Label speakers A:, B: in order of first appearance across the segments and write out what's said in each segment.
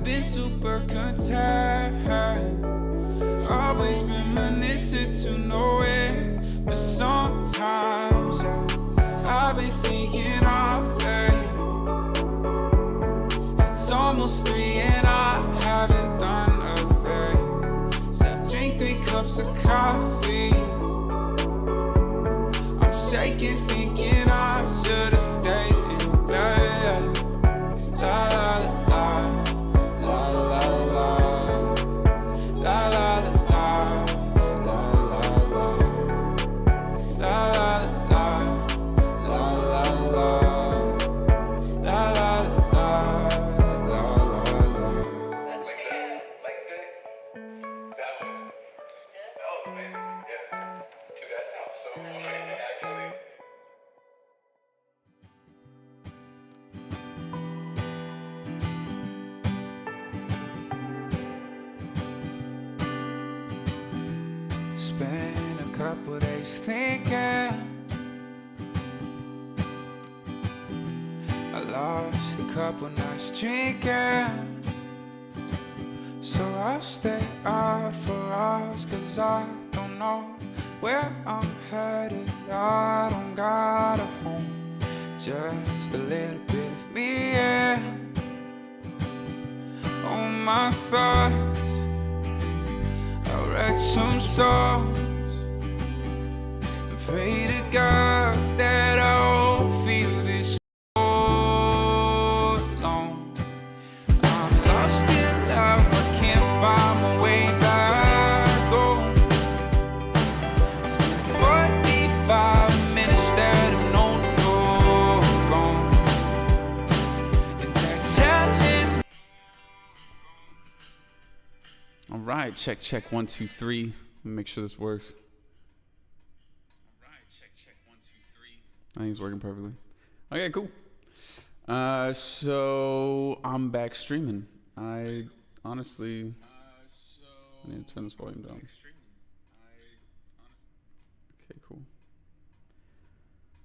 A: been super content, always reminiscing to nowhere. But sometimes I've been thinking of late. It's almost 3 and I haven't done a thing except drink 3 cups of coffee. I'm shaking, thinking I should've stayed in bed. La la la la la la la la la la la la la la Spent a couple days thinking I lost a couple nights drinking, so I'll stay out for hours, cause I don't know where I'm headed. I don't got a home, just a little bit of me, yeah. Oh, my thoughts, I read some songs and pray to God that I won't feel this alone. I'm lost in love, I can't find my way back home. It's been 45 minutes that I've known you're gone, and they're telling. All right, check 1 2 3. Let me make sure this works. All right, check 1 2 3. I think it's working perfectly. Okay, cool. So I'm back streaming. I honestly I need to turn this volume down. Okay, cool.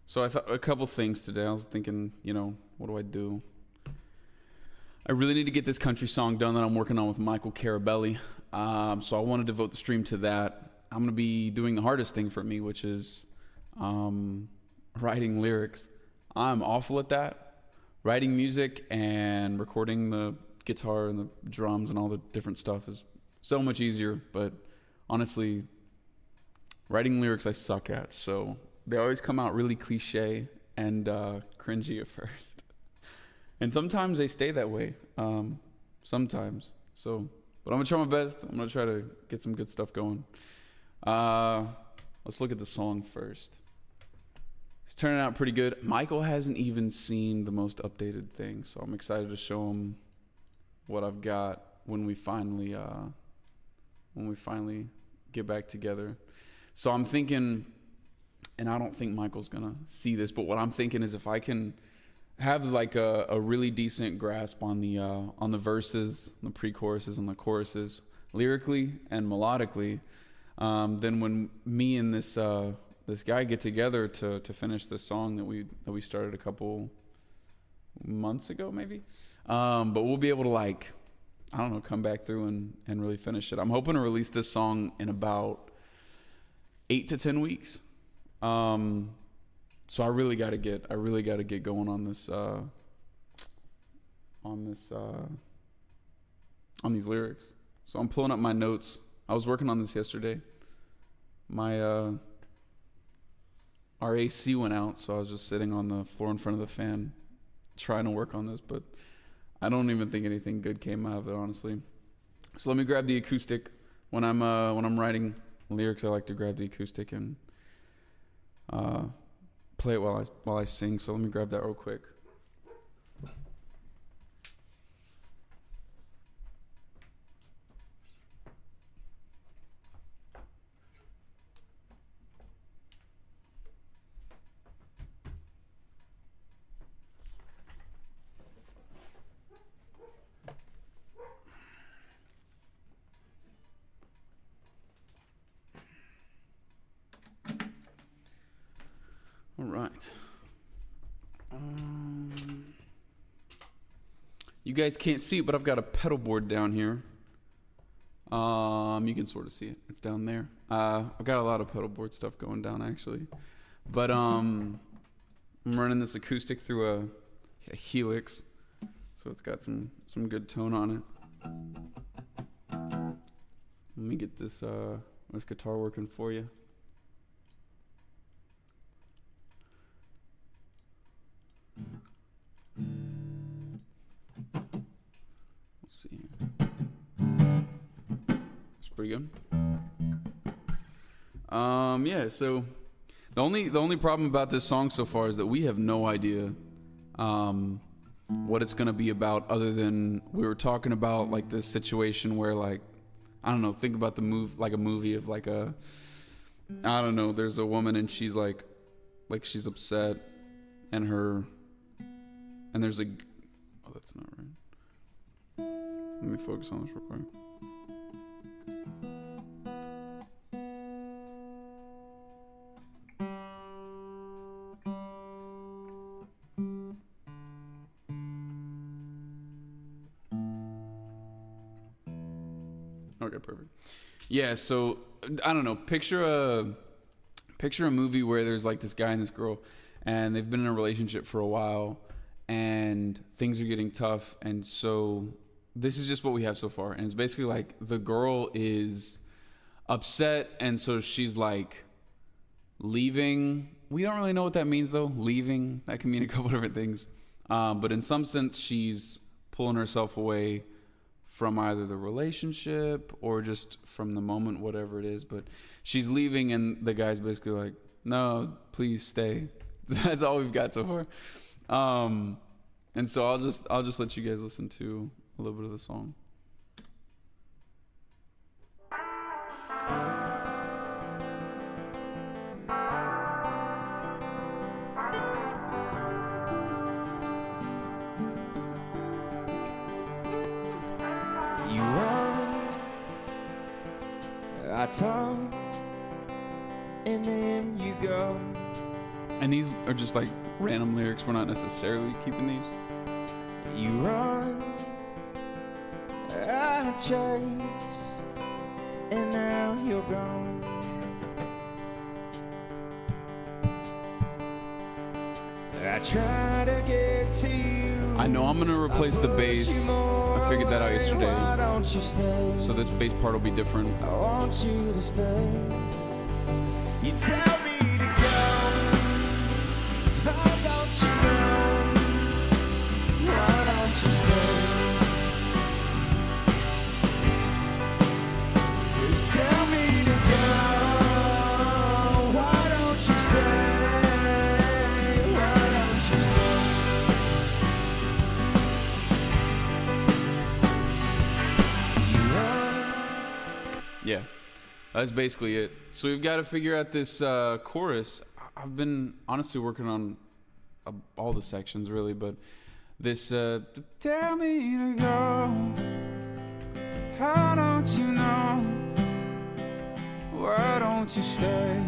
A: So I thought a couple things today. I was thinking, what do I do? I really need to get this country song done that I'm working on with Michael Carabelli. So I want to devote the stream to that. I'm going to be doing the hardest thing for me, which is writing lyrics. I'm awful at that. Writing music and recording the guitar and the drums and all the different stuff is so much easier. But honestly, writing lyrics I suck at. So they always come out really cliche and cringy at first. And sometimes they stay that way. Sometimes. But I'm going to try my best. I'm going to try to get some good stuff going. Let's look at the song first. It's turning out pretty good. Michael hasn't even seen the most updated thing, so I'm excited to show him what I've got when we finally get back together. So I'm thinking, and I don't think Michael's going to see this, but what I'm thinking is if I can have like a really decent grasp on the verses, the pre-choruses and the choruses, lyrically and melodically, then when me and this guy get together to finish this song that we started a couple months ago maybe, but we'll be able to come back through and really finish it. I'm hoping to release this song in about 8 to 10 weeks. So I really got to get going on this on these lyrics. So I'm pulling up my notes. I was working on this yesterday. My our AC went out, so I was just sitting on the floor in front of the fan trying to work on this, but I don't even think anything good came out of it, honestly. So let me grab the acoustic. When I'm writing lyrics, I like to grab the acoustic and play it while I sing. So let me grab that real quick. All right. You guys can't see it, but I've got a pedal board down here. You can sort of see it. It's down there. I've got a lot of pedal board stuff going down actually, but I'm running this acoustic through a Helix, so it's got some good tone on it. Let me get this guitar working for you. Let's see. It's pretty good. Yeah, so the only problem about this song so far is that we have no idea what it's gonna be about, other than we were talking about like this situation where, like, I don't know, think about the like a movie of like I don't know, there's a woman and she's like she's upset and there's oh, that's not right. Let me focus on this real quick. Okay, perfect. Yeah, so I don't know. Picture a movie where there's like this guy and this girl, and they've been in a relationship for a while, and things are getting tough, and so this is just what we have so far. And it's basically like the girl is upset, and so she's like leaving. We don't really know what that means though. Leaving, that can mean a couple different things. But in some sense, she's pulling herself away from either the relationship or just from the moment, whatever it is. But she's leaving, and the guy's basically like, no, please stay. That's all we've got so far. And so I'll just let you guys listen to a little bit of the song.
B: You run, I talk, and then you go.
A: And these are just like random lyrics. We're not necessarily keeping these.
B: You run, I chase, and now you're gone. I try to get to you.
A: I know I'm gonna replace the bass. I figured that out yesterday.
B: Why don't you stay?
A: So this bass part will be different.
B: I want you to stay. You tell me to go. Why don't you know? Why don't you stay? Just tell me to go. Why don't you stay? Why don't you stay? You run.
A: Yeah, that's basically it. So we've got to figure out this chorus. I've been honestly working on all the sections really, but this tell me to go. How don't you know? Why don't you stay?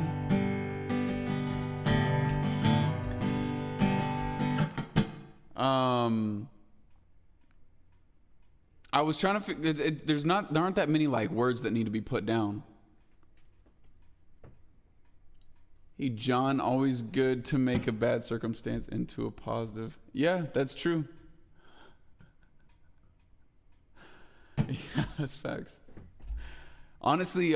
A: I was trying to figure. There aren't that many like words that need to be put down. Hey, John, always good to make a bad circumstance into a positive. Yeah, that's true. Yeah, that's facts. Honestly,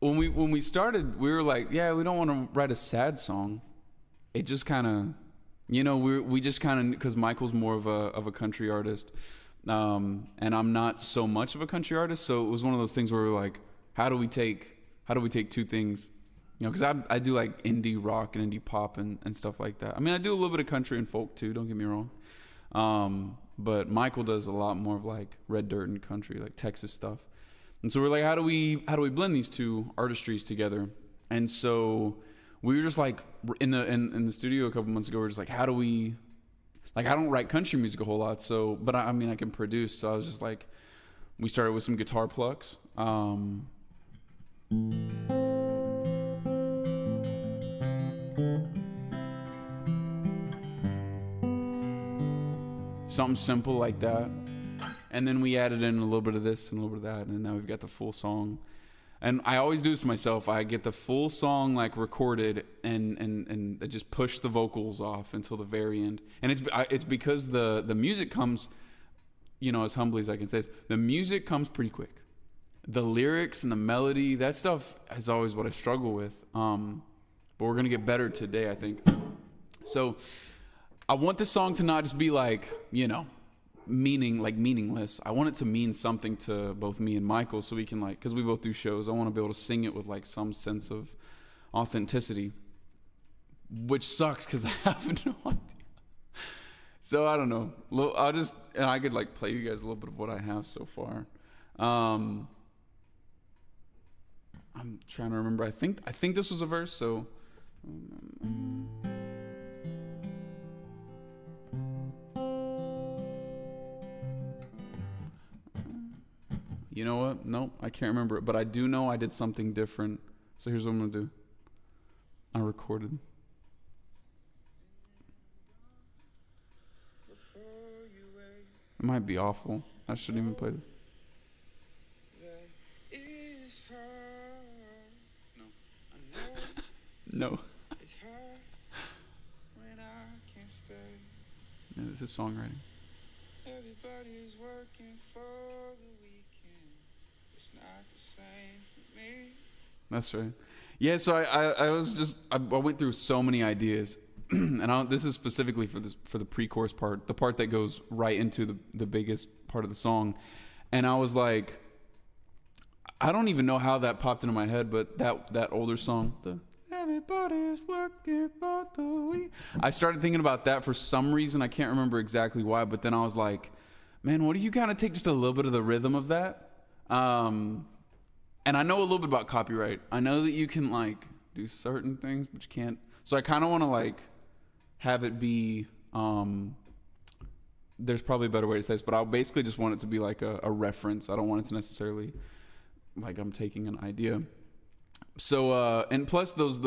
A: when we started, we were like, yeah, we don't want to write a sad song. It just kind of, we just kind of, because Michael's more of a country artist, and I'm not so much of a country artist, so it was one of those things where we were like, how do we take two things? Because I do like indie rock and indie pop and stuff like that. I mean, I do a little bit of country and folk too, don't get me wrong. But Michael does a lot more of like red dirt and country, like Texas stuff. And so we're like, how do we blend these two artistries together? And so we were just like in the studio a couple months ago, we were just like, how do we, like, I don't write country music a whole lot, so, but I mean, I can produce. So I was just like, we started with some guitar plucks. something simple like that. And then we added in a little bit of this and a little bit of that, and now we've got the full song. And I always do this to myself. I get the full song like recorded and I just push the vocals off until the very end. And it's because the music comes, you know, as humbly as I can say this, the music comes pretty quick. The lyrics and the melody, that stuff is always what I struggle with. But we're going to get better today, I think. So I want this song to not just be like, you know, meaningless. I want it to mean something to both me and Michael, so we can like, because we both do shows, I want to be able to sing it with like some sense of authenticity, which sucks because I have no idea. So I don't know. I could like play you guys a little bit of what I have so far. I'm trying to remember. I think this was a verse. So. You know what? Nope, I can't remember it. But I do know I did something different. So here's what I'm going to do. I recorded. It might be awful. I shouldn't even play this. No. It's hard when I can't stay. Yeah, this is songwriting. Everybody's working for the weekend. It's not the same for me. That's right. Yeah, so I went through so many ideas, and this is specifically for the pre-chorus part, the part that goes right into the biggest part of the song, and I was like, I don't even know how that popped into my head, but that older song, the everybody's working for the week. I started thinking about that for some reason. I can't remember exactly why, but then I was like, man, what if you kind of take just a little bit of the rhythm of that? And I know a little bit about copyright. I know that you can like do certain things, but you can't. So I kind of want to like have it be, there's probably a better way to say this, but I basically just want it to be like a reference. I don't want it to necessarily like I'm taking an idea. So, and plus those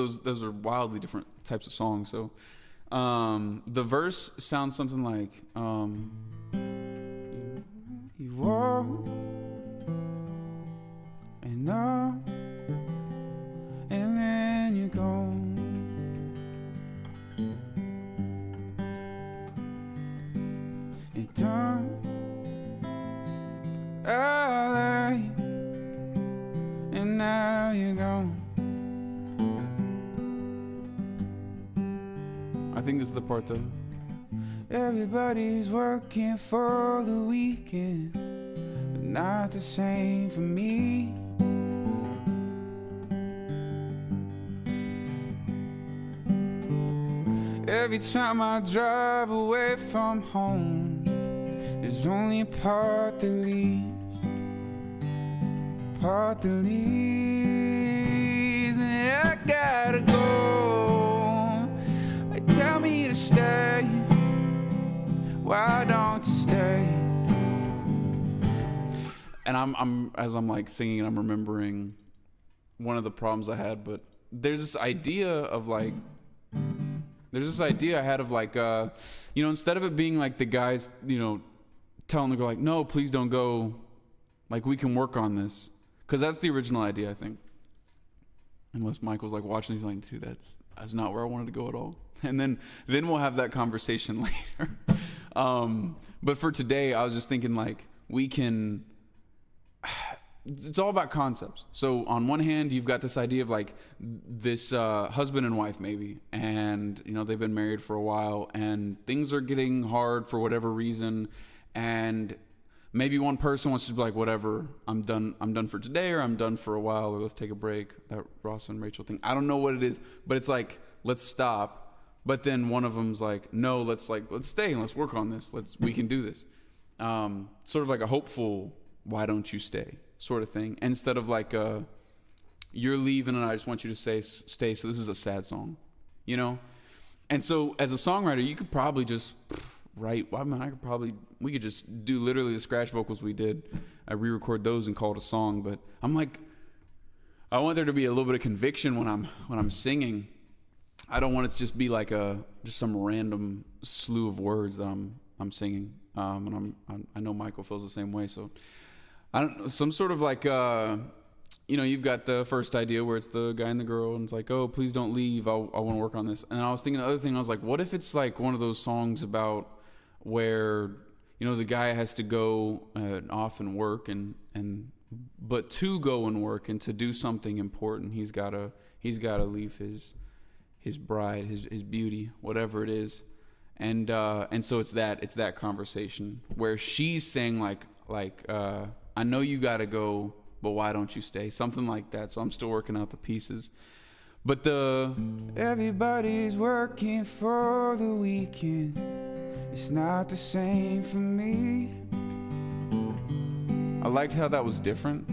A: are wildly different types of songs. So, the verse sounds something like, you walk and up, and then you go. You turn LA, and now you go. I think this is the part though. Everybody's working for the weekend, but not the same for me. Every time I drive away from home, there's only a part that leaves, and I gotta go. They tell me to stay, why don't you stay? And I'm as I'm like singing, I'm remembering one of the problems I had, but there's this idea I had of like, you know, instead of it being like the guys, you know, telling the girl like, no, please don't go, like we can work on this. Because that's the original idea, I think. Unless Michael's like watching, he's like, dude, that's not where I wanted to go at all. And then we'll have that conversation later. But for today, I was just thinking like, it's all about concepts. So on one hand, you've got this idea of like this husband and wife maybe, and you know they've been married for a while, and things are getting hard for whatever reason, and maybe one person wants to be like, whatever, I'm done for today, or I'm done for a while, or let's take a break. That Ross and Rachel thing. I don't know what it is, but it's like, let's stop. But then one of them's like, no, let's stay and let's work on this. We can do this. Sort of like a hopeful, why don't you stay sort of thing. Instead of like, you're leaving and I just want you to stay. So this is a sad song, you know? And so as a songwriter, you could probably just write, well, I mean, we could just do literally the scratch vocals we did. I re-record those and call it a song. But I'm like, I want there to be a little bit of conviction when I'm singing. I don't want it to just be like just some random slew of words that I'm I'm singing, and I know Michael feels the same way. So I don't some sort of like you've got the first idea where it's the guy and the girl, and it's like, oh, please don't leave. I want to work on this. And I was thinking the other thing. I was like, what if it's like one of those songs about where the guy has to go off and work, but to go and work and to do something important, he's gotta leave his bride, his beauty, whatever it is, and so it's that conversation where she's saying like I know you gotta go, but why don't you stay? Something like that. So I'm still working out the pieces. But everybody's working for the weekend. It's not the same for me. I liked how that was different.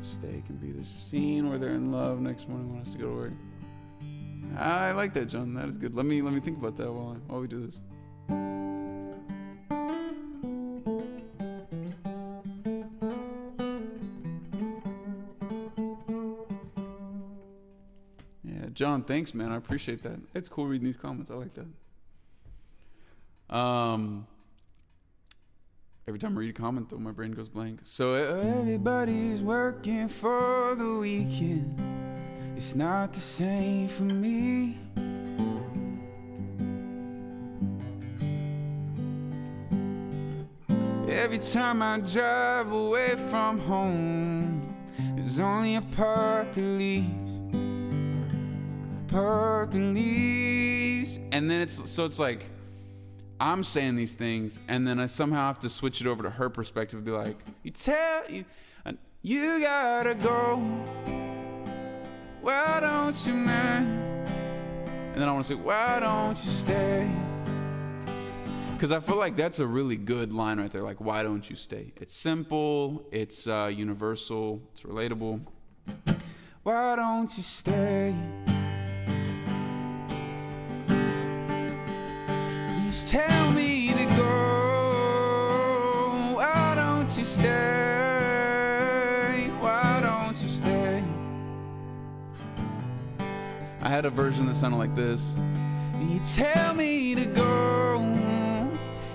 A: Stay can be the scene where they're in love. Next morning want us to go to work. I like that, John. That is good. Let me think about that while we do this. John, thanks, man. I appreciate that. It's cool reading these comments. I like that. Every time I read a comment, though, my brain goes blank. So everybody's working for the weekend. It's not the same for me. Every time I drive away from home, there's only a part that leaves. And then it's like I'm saying these things, and then I somehow have to switch it over to her perspective and be like, you gotta go, why don't you, man? And then I want to say, why don't you stay? Because I feel like that's a really good line right there, like, why don't you stay? It's simple, it's universal, it's relatable. Why don't you stay? Tell me to go. Why don't you stay? Why don't you stay? I had a version that sounded like this. You tell me to go,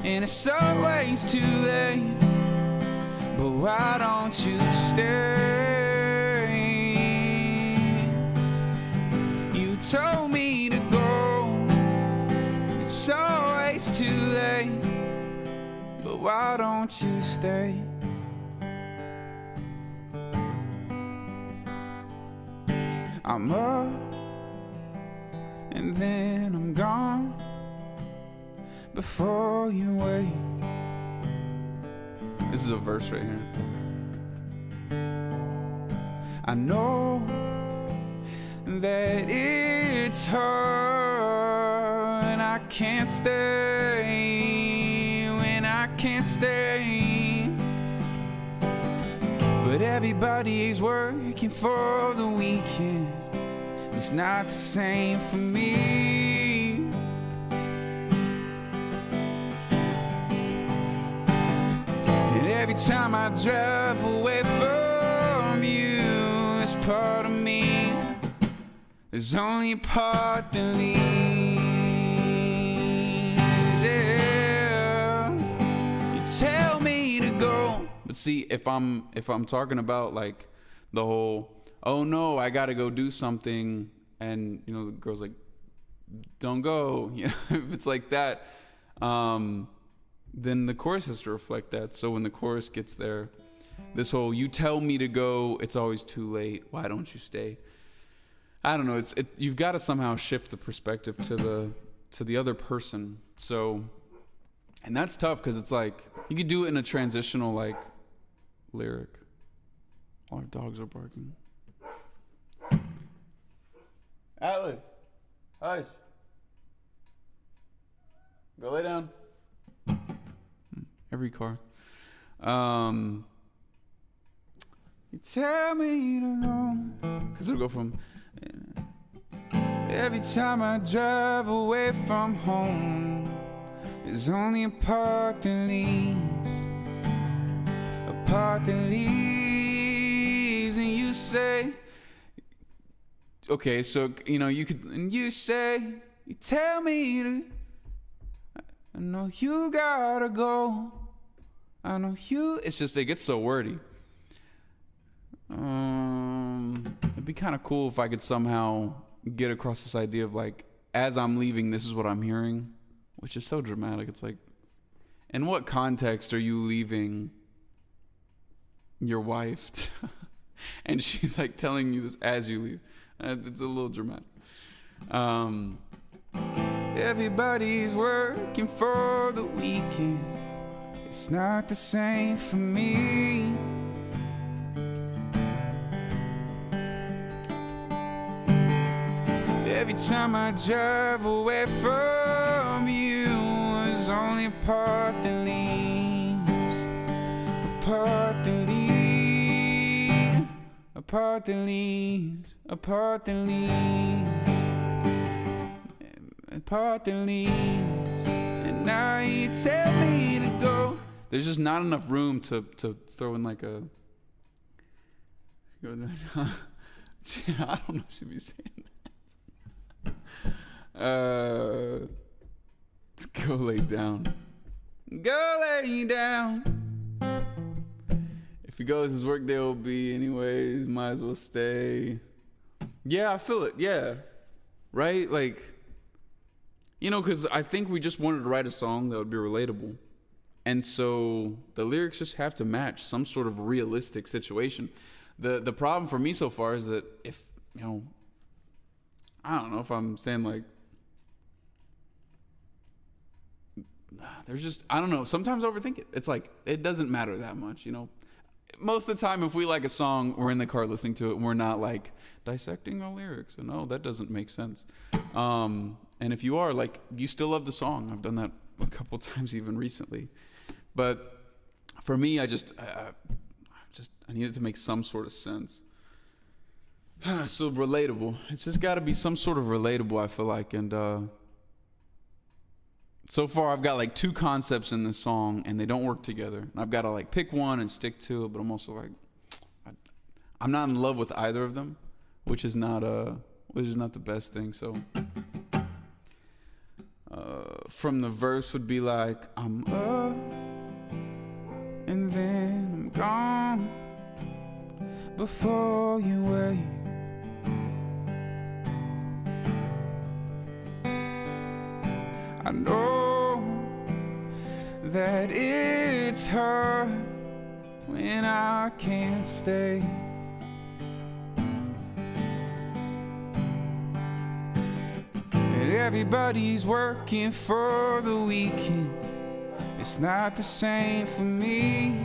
A: and it's always too late. But why don't you stay? You told me to go. It's always too late, but why don't you stay? I'm up and then I'm gone before you wake. This is a verse right here. I know that it's hard and I can't stay when I can't stay, but everybody's working for the weekend. It's not the same for me. And every time I drive away from you, it's part of me. There's only a part that leaves, yeah. You tell me to go. But see, if I'm talking about like the whole, oh no, I gotta go do something, and the girl's like, don't go. If it's like that, then the chorus has to reflect that. So when the chorus gets there, this whole, you tell me to go, it's always too late, why don't you stay? I don't know. You've got to somehow shift the perspective to the other person. So, and that's tough because it's like you could do it in a transitional like lyric. All our dogs are barking. Atlas, hush. Go lay down. Every car. You tell me to go, because it'll go from. Every time I drive away from home, there's only a part that leaves, and you say, okay, so you could, and you say, you tell me to I know you gotta go. I know you. It's just, it gets so wordy. It'd be kind of cool if I could somehow get across this idea of like, as I'm leaving, this is what I'm hearing, which is so dramatic. It's like, in what context are you leaving your wife? And she's like telling you this as you leave. It's a little dramatic. Everybody's working for the weekend. It's not the same for me. Every time I drive away from you, it's only a part that leaves, a part that leaves, a part that leaves, a part that leaves, a part that leaves. And now you tell me to go. There's just not enough room to throw in like a. I don't know if she'd be saying that. Go lay down. Go lay down. If he goes, his work day will be anyways. Might as well stay. Yeah, I feel it. Yeah, right. Like, you know, because I think we just wanted to write a song that would be relatable, and so the lyrics just have to match some sort of realistic situation. The problem for me so far is that if, you know, I don't know if I'm saying like, there's just, I don't know, sometimes I overthink it. It's like, it doesn't matter that much, you know. Most of the time, if we like a song, we're in the car listening to it, and we're not like dissecting the lyrics, and oh, that doesn't make sense. And if you are, like, you still love the song. I've done that a couple times even recently. But for me, I need it to make some sort of sense. So relatable. It's just got to be some sort of relatable, I feel like. And so far, I've got like two concepts in this song, and they don't work together. And I've got to like pick one and stick to it, but I'm also like, I'm not in love with either of them, which is not the best thing. So from the verse would be like, I'm up and then I'm gone before you wake. I know that it's hard when I can't stay. And everybody's working for the weekend. It's not the same for me.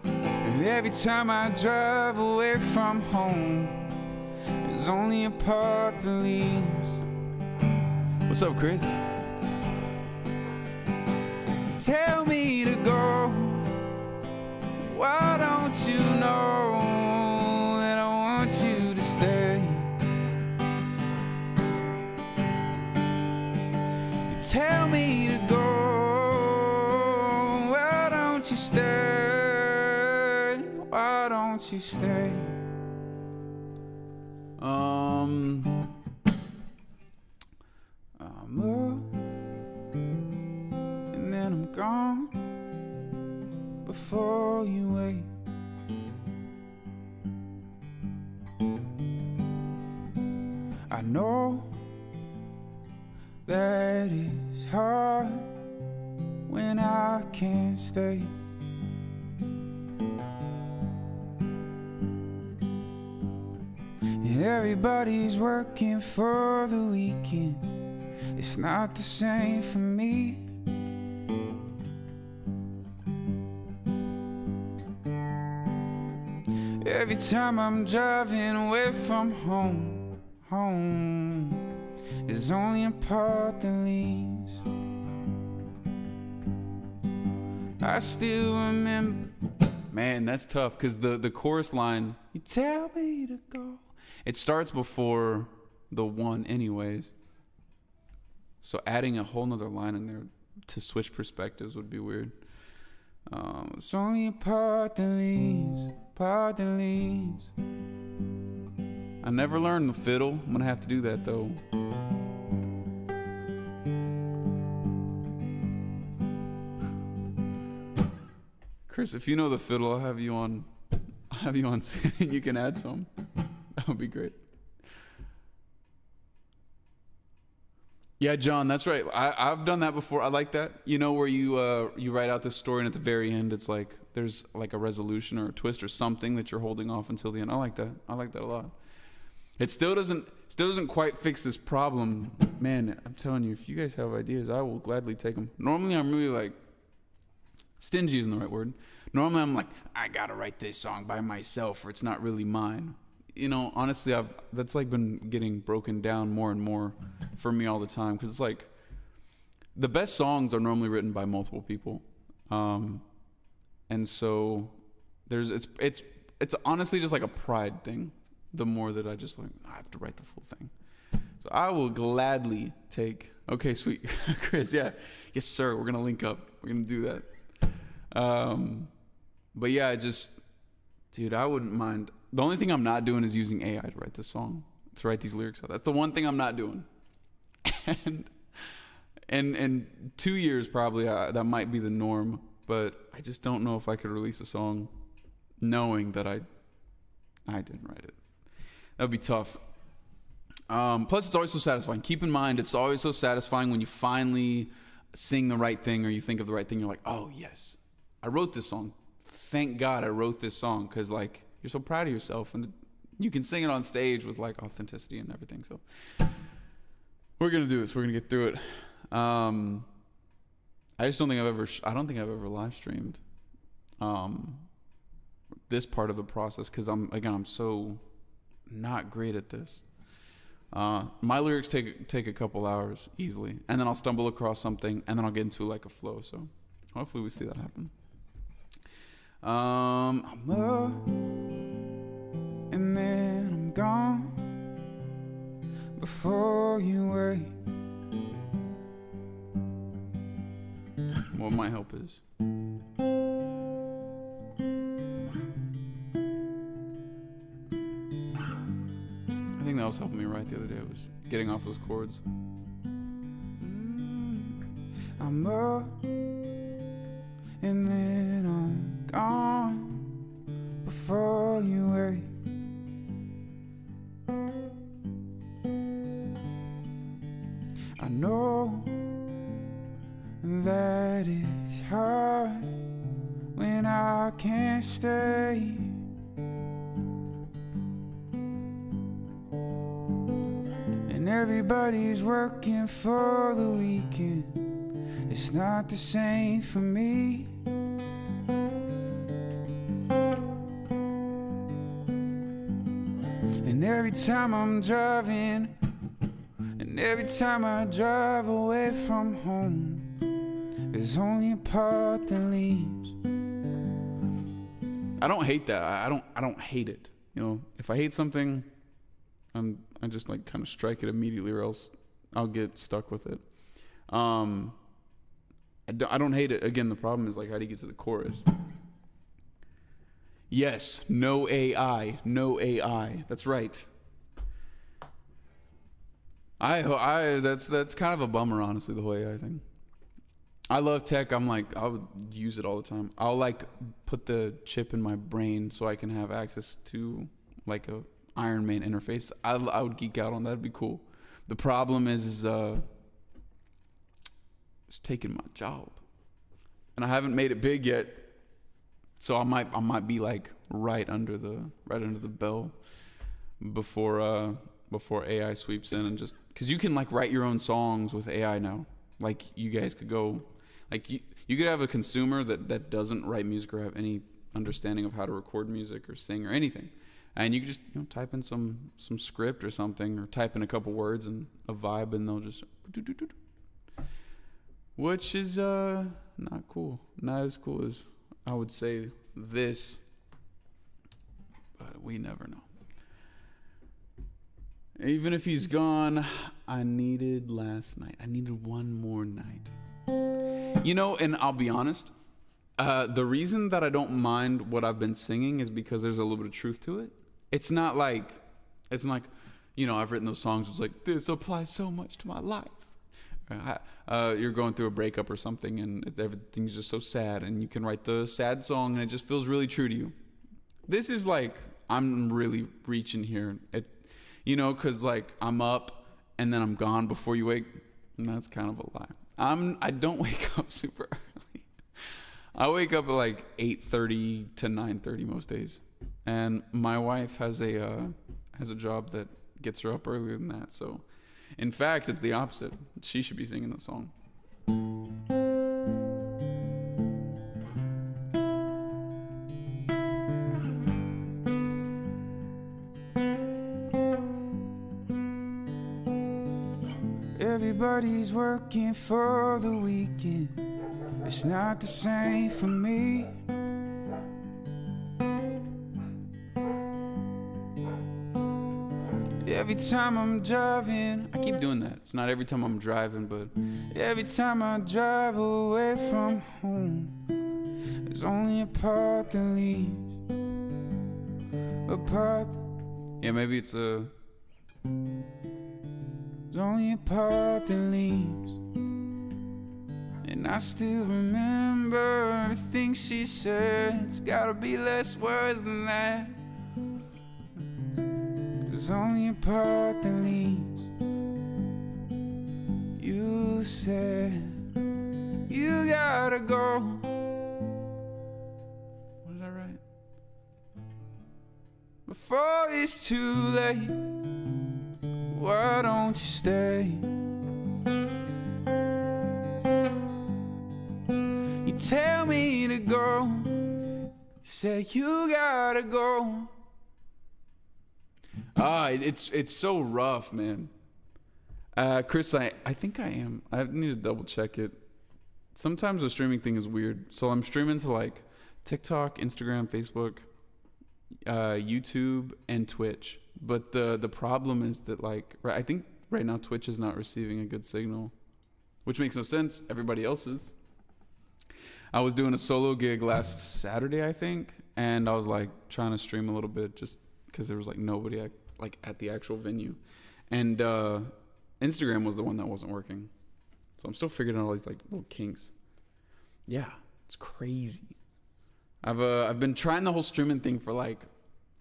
A: And every time I drive away from home, there's only a part that leaves. What's up, Chris? Tell me to go. Why don't you know that I want you to stay? You tell me to go. Why don't you stay? Why don't you stay? I'm up and then I'm gone before you wake. I know that it's hard when I can't stay. And everybody's working for the weekend. It's not the same for me. Every time I'm driving away from home, there's only a part that leaves. I still remember. Man, that's tough, because the chorus line, you tell me to go, it starts before the one anyways. So adding a whole nother line in there to switch perspectives would be weird. It's only a part that leaves, part that leaves. I never learned the fiddle. I'm gonna have to do that though. Chris, if you know the fiddle, I'll have you on and you can add some. That would be great. Yeah, John, that's right. I've done that before. I like that. You know, where you write out this story and at the very end it's like there's like a resolution or a twist or something that you're holding off until the end. I like that. I like that a lot. It still doesn't quite fix this problem. Man, I'm telling you, if you guys have ideas, I will gladly take them. Normally I'm really like stingy isn't the right word. Normally I'm like, I gotta write this song by myself or it's not really mine. You know, honestly, that's like been getting broken down more and more for me all the time, because it's like the best songs are normally written by multiple people, and so it's honestly just like a pride thing. The more that I just like, I have to write the full thing, so I will gladly take. Okay, sweet, Chris. Yeah, yes, sir. We're gonna link up. We're gonna do that. But yeah, dude, I wouldn't mind. The only thing I'm not doing is using AI to write this song, to write these lyrics out. That's the one thing I'm not doing. And in 2 years probably that might be the norm, but I just don't know if I could release a song knowing that I didn't write it. That would be tough. Plus, it's always so satisfying. Keep in mind, it's always so satisfying when you finally sing the right thing or you think of the right thing. You're like, oh yes, I wrote this song. Thank God I wrote this song, because like, you're so proud of yourself and you can sing it on stage with like authenticity and everything. So we're going to do this. We're going to get through it. I just don't think I don't think I've ever live streamed this part of the process, because I'm so not great at this. My lyrics take a couple hours easily, and then I'll stumble across something and then I'll get into like a flow. So hopefully we see that happen. I'm up and then I'm gone before you wake. What my help is, I think that was helping me write the other day, was getting off those chords. I'm up and then I'm gone before you wake. I know that it's hard when I can't stay. And everybody's working for the weekend. It's not the same for me. And every time I'm driving, and every time I drive away from home, there's only a part that leaves. I don't hate that. I don't hate it. You know, if I hate something, I just like kind of strike it immediately, or else I'll get stuck with it. I don't hate it. Again, the problem is like, how do you get to the chorus? Yes, no AI, no AI. That's right. That's kind of a bummer, honestly, the whole AI thing. I love tech. I would use it all the time. I'll like put the chip in my brain so I can have access to like a Iron Man interface. I would geek out on that. It'd be cool. The problem is it's taking my job, and I haven't made it big yet. So I might be like right under the bell before AI sweeps in, and just because you can like write your own songs with AI now. Like you guys could go, like you could have a consumer that doesn't write music or have any understanding of how to record music or sing or anything, and you could just type in some script or something, or type in a couple words and a vibe, and they'll just, which is not cool, not as cool as I would say this, but we never know. Even if he's gone, I needed last night. I needed one more night. And I'll be honest, the reason that I don't mind what I've been singing is because there's a little bit of truth to it. It's not like It's like, I've written those songs. It's like, this applies so much to my life. You're going through a breakup or something, and everything's just so sad, and you can write the sad song, and it just feels really true to you. This is like, I'm really reaching here. Because like I'm up, and then I'm gone before you wake, and that's kind of a lie. I don't wake up super early. I wake up at like 8:30 to 9:30 most days, and my wife has a job that gets her up earlier than that. So, in fact, it's the opposite. She should be singing the song.
B: Everybody's working for the weekend. It's not the same for me. Every time I'm driving,
A: I keep doing that. It's not every time I'm driving, but
B: every time I drive away from home, there's only a part that leaves. A part.
A: yeah, maybe it's a.
B: There's only a part that leaves. And I still remember everything she said. It's gotta be less words than that. There's only a part that leaves. You said you gotta go.
A: What did I write?
B: Before it's too late, why don't you stay? You tell me to go, say you gotta go.
A: It's so rough, man. Chris, I think I am. I need to double check it. Sometimes the streaming thing is weird. So I'm streaming to like TikTok, Instagram, Facebook, YouTube, and Twitch. But the problem is that like I think right now Twitch is not receiving a good signal, which makes no sense. Everybody else is. I was doing a solo gig last Saturday, I think, and I was like trying to stream a little bit just because there was like nobody like at the actual venue, and Instagram was the one that wasn't working. So I'm still figuring out all these like little kinks. Yeah, it's crazy. I've been trying the whole streaming thing for like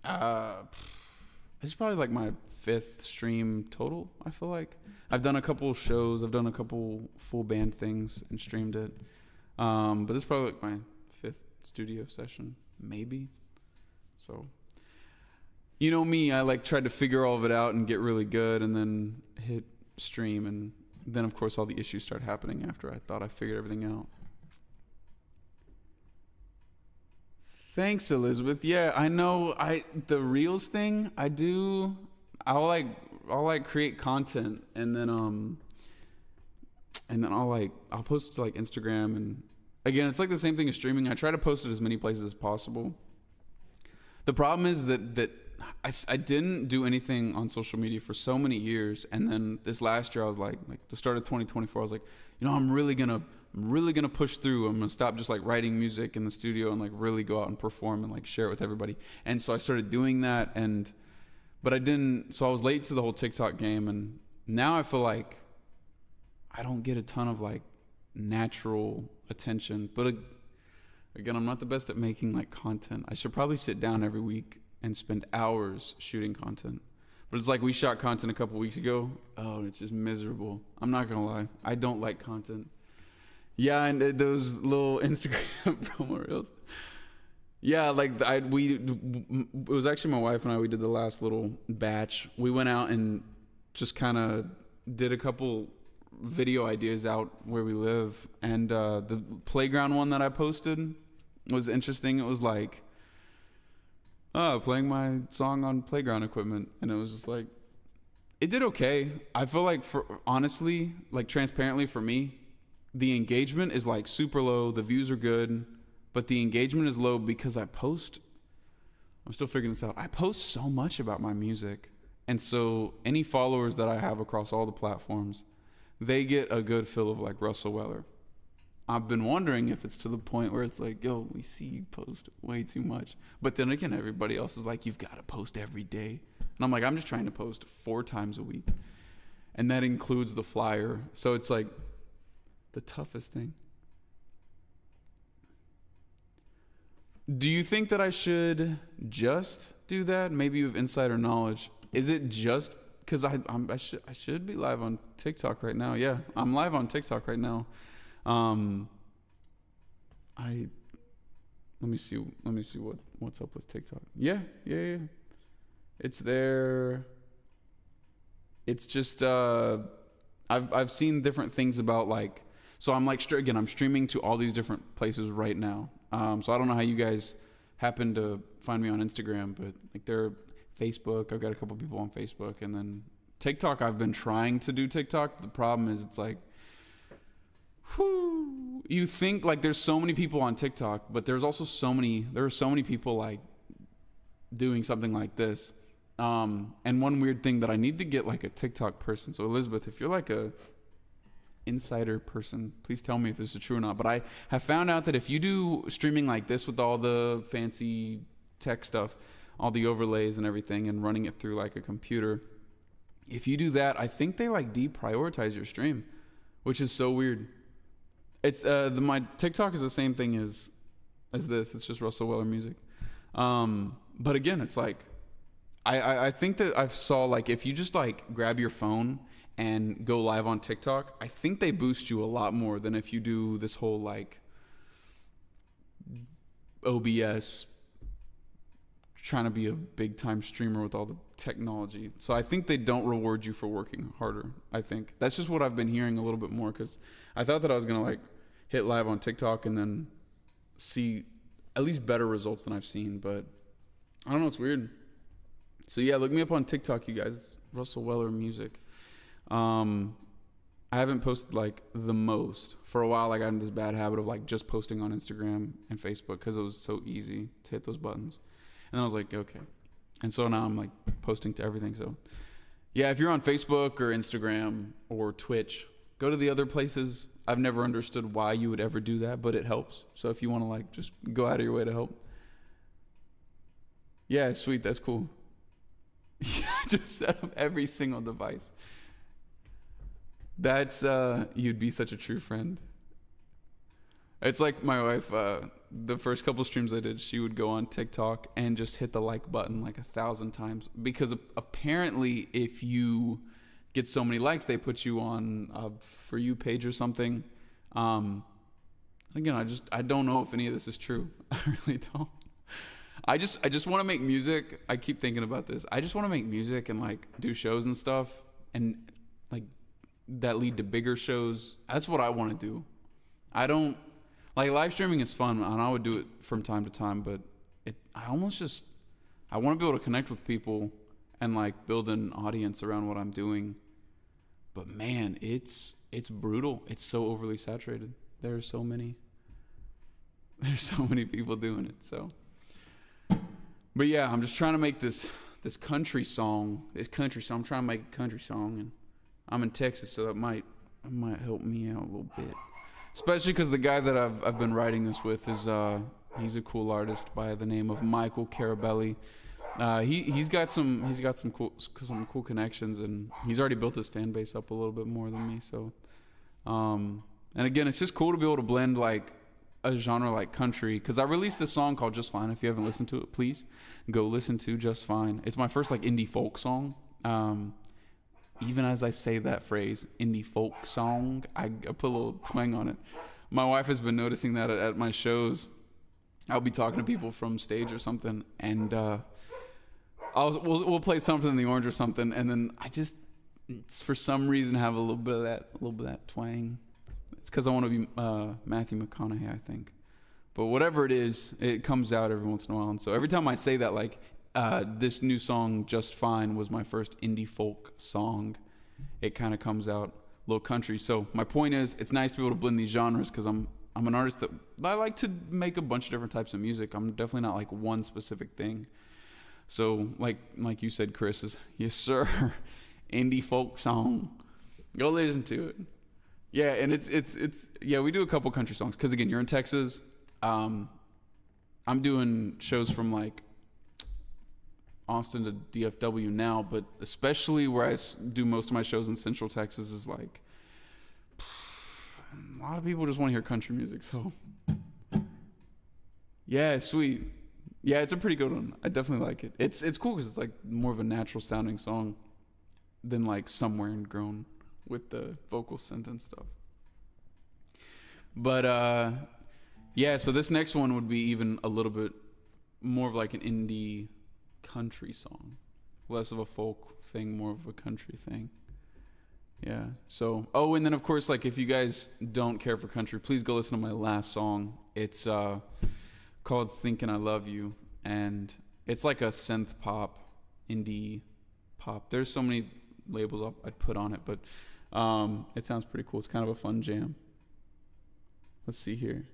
A: this is probably like my 5th stream total. I feel like I've done a couple shows, I've done a couple full band things and streamed it. But this is probably like my 5th studio session, maybe. So, you know me, I like tried to figure all of it out and get really good, and then hit stream, and then of course all the issues start happening after I thought I figured everything out. Thanks, Elizabeth. Yeah, I know. The Reels thing, I'll like create content, and then I'll post to like Instagram, and again, it's like the same thing as streaming. I try to post it as many places as possible. The problem is that I didn't do anything on social media for so many years, and then this last year I was like the start of 2024, I was like, I'm really gonna push through. I'm gonna stop just like writing music in the studio and like really go out and perform and like share it with everybody. And so I started doing that, but I didn't. So I was late to the whole TikTok game, and now I feel like I don't get a ton of like natural attention. But again, I'm not the best at making like content. I should probably sit down every week and spend hours shooting content. But it's like we shot content a couple weeks ago. Oh, and it's just miserable. I'm not gonna lie. I don't like content. Yeah, and those little Instagram promo reels. Yeah, like it was actually my wife and I. We did the last little batch. We went out and just kind of did a couple video ideas out where we live, and the playground one that I posted was interesting. It was like, playing my song on playground equipment, and it was just like, it did okay. I feel like, honestly, like transparently for me, the engagement is like super low. The views are good, but the engagement is low because I'm still figuring this out. I post so much about my music, and so any followers that I have across all the platforms, they get a good feel of like Russell Weller. I've been wondering if it's to the point where it's like, yo, we see you post way too much. But then again, everybody else is like, you've got to post every day. And I'm like, I'm just trying to post 4 times a week. And that includes the flyer. So it's like the toughest thing. Do you think that I should just do that? Maybe you have insider knowledge. Is it just because I should be live on TikTok right now? Yeah, I'm live on TikTok right now. Let me see what's up with TikTok. Yeah. It's there. It's just I've seen different things about like, so I'm like I'm streaming to all these different places right now. So I don't know how you guys happen to find me on Instagram, but like they're Facebook. I've got a couple people on Facebook, and then TikTok. I've been trying to do TikTok. The problem is it's like, you think like there's so many people on TikTok, but there are so many people like doing something like this. And one weird thing that I need to get like a TikTok person. So Elizabeth, if you're like a insider person, please tell me if this is true or not. But I have found out that if you do streaming like this with all the fancy tech stuff, all the overlays and everything, and running it through like a computer, if you do that, I think they like deprioritize your stream, which is so weird. It's my TikTok is the same thing as this. It's just Russell Weller music. But again, it's like I think that I saw like if you just like grab your phone and go live on TikTok, I think they boost you a lot more than if you do this whole like OBS trying to be a big time streamer with all the technology. So I think they don't reward you for working harder. I think that's just what I've been hearing a little bit more, because I thought that I was gonna like hit live on TikTok and then see at least better results than I've seen, but I don't know, it's weird. So yeah, look me up on TikTok, you guys. It's Russell Weller music. I haven't posted like the most for a while. I got into this bad habit of like just posting on Instagram and Facebook because it was so easy to hit those buttons. And I was like, okay. And so now I'm like posting to everything. So yeah, if you're on Facebook or Instagram or Twitch, go to the other places. I've never understood why you would ever do that, but it helps. So if you want to like just go out of your way to help. Yeah, sweet. That's cool. I just set up every single device. That's, you'd be such a true friend. It's like my wife, the first couple streams I did, she would go on TikTok and just hit the like button like 1,000 times, because apparently if you get so many likes, they put you on a For You page or something. Again, I don't know if any of this is true. I really don't. I just want to make music. I keep thinking about this. I just want to make music and like do shows and stuff, and like that lead to bigger shows. That's what I want to do. I don't like live streaming is fun, and I would do it from time to time, but I want to be able to connect with people and like build an audience around what I'm doing. But man, it's brutal. It's so overly saturated. There's so many people doing it. So, but yeah, I'm just trying to make this country song. I'm trying to make a country song, and I'm in Texas, so that might help me out a little bit. Especially because the guy that I've been writing this with is he's a cool artist by the name of Michael Carabelli. He's got some cool connections, and he's already built his fan base up a little bit more than me. So, and again, it's just cool to be able to blend like a genre like country, because I released this song called Just Fine. If you haven't listened to it, please go listen to Just Fine. It's my first like indie folk song. Even as I say that phrase, indie folk song, I put a little twang on it. My wife has been noticing that at my shows. I'll be talking to people from stage or something, and we'll play Something in the Orange or something, and then I just for some reason have a little bit of that twang. It's because I want to be Matthew McConaughey, I think. But whatever it is, it comes out every once in a while. And so every time I say that, like this new song, Just Fine, was my first indie folk song, it kind of comes out a little country. So my point is, it's nice to be able to blend these genres, because I'm an artist that I like to make a bunch of different types of music. I'm definitely not like one specific thing. So like you said, Chris, is yes sir, indie folk song. Go listen to it. Yeah, and it's yeah, we do a couple country songs, because again, you're in Texas. I'm doing shows from like Austin to DFW now, but especially where I do most of my shows in Central Texas is like a lot of people just want to hear country music. So yeah, sweet. Yeah, it's a pretty good one. I definitely like it. It's cool because it's like more of a natural sounding song than like Somewhere and Grown with the vocal synth and stuff. But yeah, so this next one would be even a little bit more of like an indie country song, less of a folk thing, more of a country thing. Yeah. So, oh, and then of course, like if you guys don't care for country, please go listen to my last song. It's called Thinking I Love You, and it's like a synth pop, indie pop. There's so many labels I'd put on it, but it sounds pretty cool. It's kind of a fun jam. Let's see here.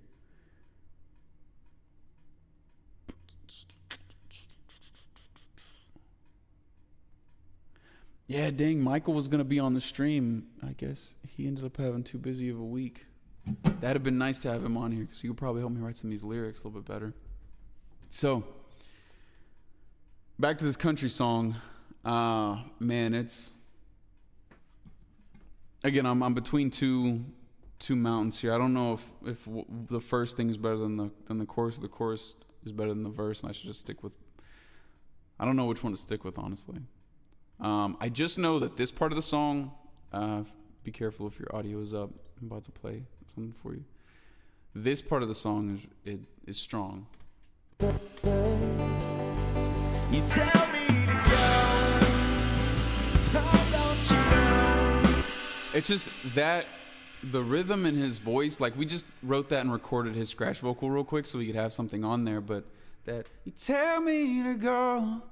A: Yeah, dang, Michael was going to be on the stream. I guess he ended up having too busy of a week. That'd have been nice to have him on here, so you could probably help me write some of these lyrics a little bit better. So, back to this country song. Man, it's... Again, I'm between two mountains here. I don't know if the first thing is better than the chorus, or the chorus is better than the verse, and I should just stick with... I don't know which one to stick with, honestly. I just know that this part of the song, be careful if your audio is up. I'm about to play something for you. This part of the song is strong.
B: You tell me to go. How don't you know?
A: It's just that the rhythm in his voice, like we just wrote that and recorded his scratch vocal real quick so we could have something on there, but that you tell me to go.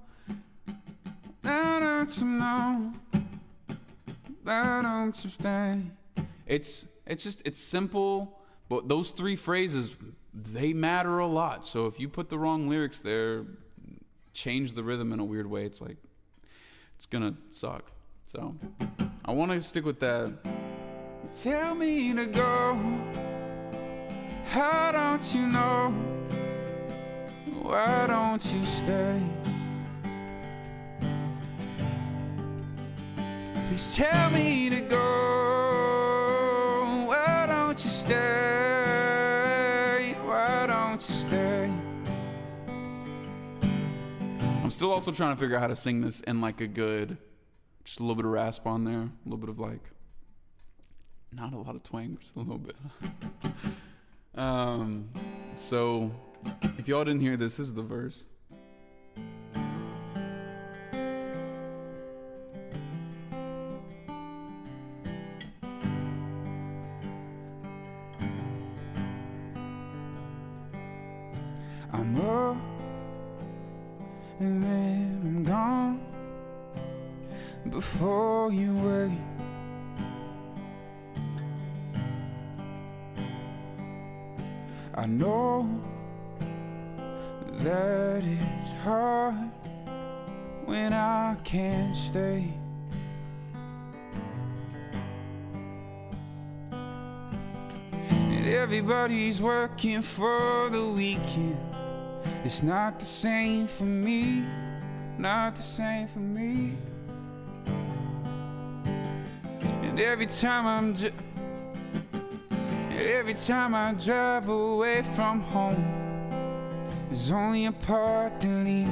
A: Why don't you know? Why don't you stay? It's simple, but those three phrases, they matter a lot. So if you put the wrong lyrics there, change the rhythm in a weird way, it's like, it's gonna suck. So I want to stick with that. Tell me to go. How don't you know? Why don't you stay? Please tell me to go. Why don't you stay? Why don't you stay? I'm still also trying to figure out how to sing this in like a good, just a little bit of rasp on there, a little bit of like, not a lot of twang, just a little bit. So if y'all didn't hear this is the verse. I'm up and then I'm gone before you wake. I know that it's hard when I can't stay. And everybody's working for the weekend. It's not the same for me, not the same for me. And every time I drive away from home, there's only a part that leaves.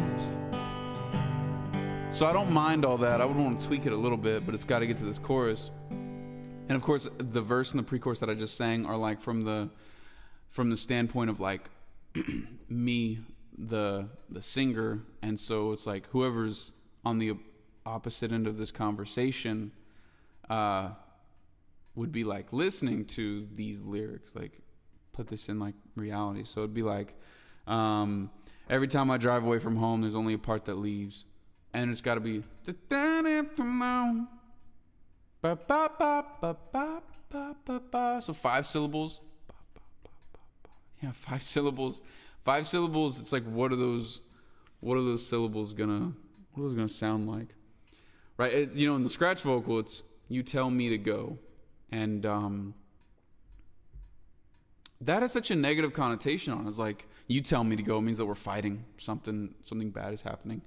A: So I don't mind all that. I would want to tweak it a little bit, but it's got to get to this chorus. And of course, the verse and the pre-chorus that I just sang are like from the standpoint of like me, the singer, and so it's like whoever's on the opposite end of this conversation would be like listening to these lyrics, like put this in like reality. So it'd be like every time I drive away from home, there's only a part that leaves, and it's got to be so 5 syllables. Yeah, 5 syllables. 5 syllables. It's like what are those syllables gonna sound like, right? In the scratch vocal, it's you tell me to go, and that has such a negative connotation on it. It's like you tell me to go means that we're fighting, something bad is happening.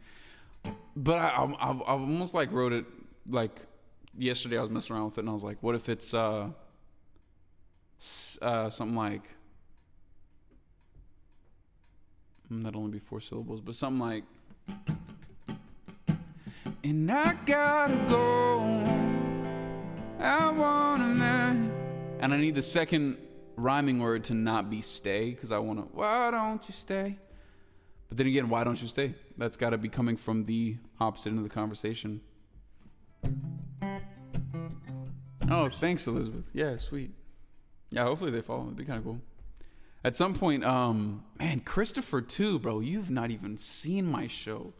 A: But I've almost like wrote it like yesterday. I was messing around with it and I was like, what if it's something like that'd only be 4 syllables, but something like,
B: and I gotta go, I wanna man.
A: And I need the second rhyming word to not be stay, because I want to,
B: Why don't you stay?
A: but then again, why don't you stay? That's got to be coming from the opposite end of the conversation. Oh, thanks, Elizabeth. Yeah, sweet. Yeah, hopefully they follow. It'd be kind of cool. At some point, man, Christopher too, bro. You've not even seen my show.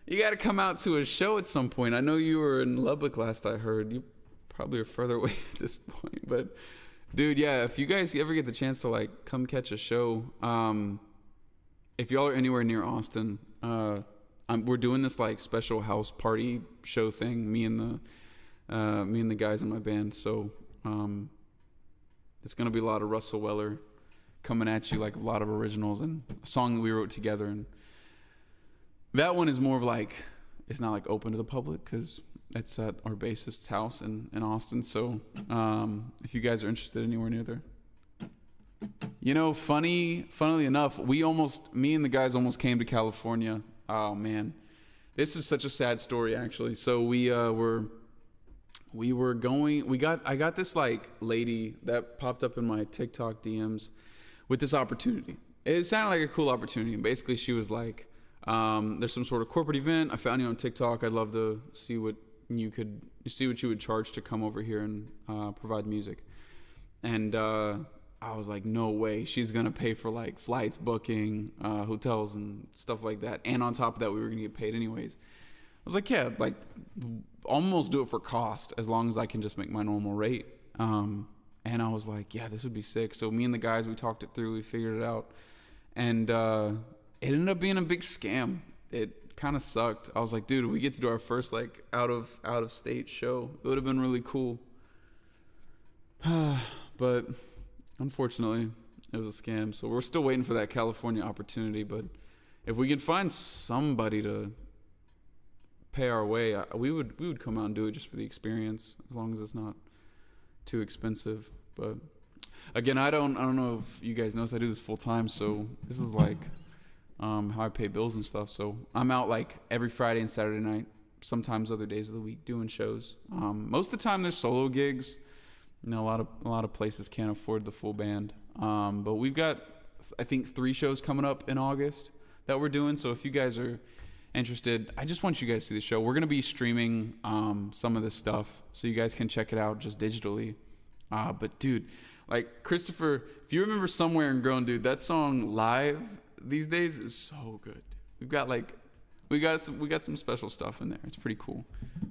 A: You got to come out to a show at some point. I know you were in Lubbock last I heard. You probably are further away at this point, but dude, yeah, if you guys ever get the chance to like come catch a show, if y'all are anywhere near Austin, we're doing this like special house party show thing, me and the guys in my band. So it's gonna be a lot of Russell Weller coming at you, like a lot of originals and a song that we wrote together. And that one is more of like, it's not like open to the public because it's at our bassist's house in Austin. So if you guys are interested anywhere near there. You know, funnily enough, me and the guys almost came to California. Oh man, this is such a sad story actually. So I got this like lady that popped up in my TikTok DMs with this opportunity. It sounded like a cool opportunity. And basically she was like, there's some sort of corporate event. I found you on TikTok. I'd love to see what you would charge to come over here and provide music. And I was like, no way. She's going to pay for like flights, booking, hotels and stuff like that. And on top of that, we were going to get paid anyways. I was like, yeah, like almost do it for cost as long as I can just make my normal rate. And I was like, yeah, this would be sick. So me and the guys, we talked it through, we figured it out. And it ended up being a big scam. It kind of sucked. I was like, dude, we get to do our first like out of state show. It would have been really cool. But unfortunately, it was a scam. So we're still waiting for that California opportunity. But if we could find somebody to pay our way, we would come out and do it just for the experience, as long as it's not too expensive. But again, I don't know if you guys notice, I do this full time, so this is like how I pay bills and stuff. So I'm out like every Friday and Saturday night, sometimes other days of the week doing shows. Most of the time there's solo gigs. You know, a lot of places can't afford the full band. But we've got, I think, 3 shows coming up in August that we're doing. So if you guys are interested, I just want you guys to see the show. We're going to be streaming some of this stuff so you guys can check it out just digitally. But dude, like Christopher, if you remember Somewhere and Grown, dude, that song live these days is so good. We got some special stuff in there. It's pretty cool.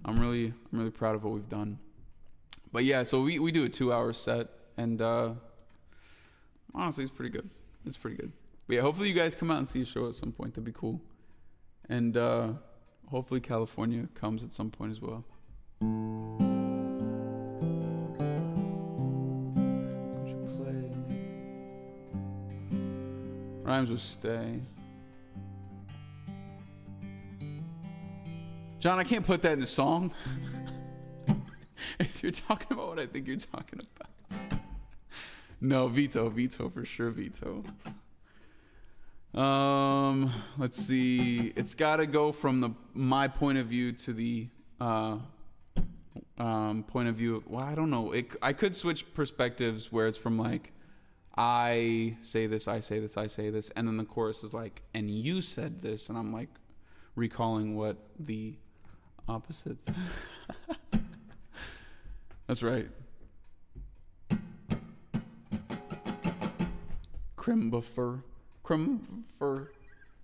A: I'm really proud of what we've done. But yeah, so we do a 2-hour set, and honestly, it's pretty good. It's pretty good. But yeah, hopefully you guys come out and see a show at some point. That'd be cool. And hopefully California comes at some point as well. Don't you play? Rhymes with stay. John, I can't put that in a song. If you're talking about what I think you're talking about. No, veto for sure, veto. Let's see. It's got to go from my point of view to the point of view. Well, I don't know. I could switch perspectives where it's from like, I say this, I say this, I say this, and then the chorus is like, and you said this, and I'm like recalling what the opposites. That's right. Crimbuffer.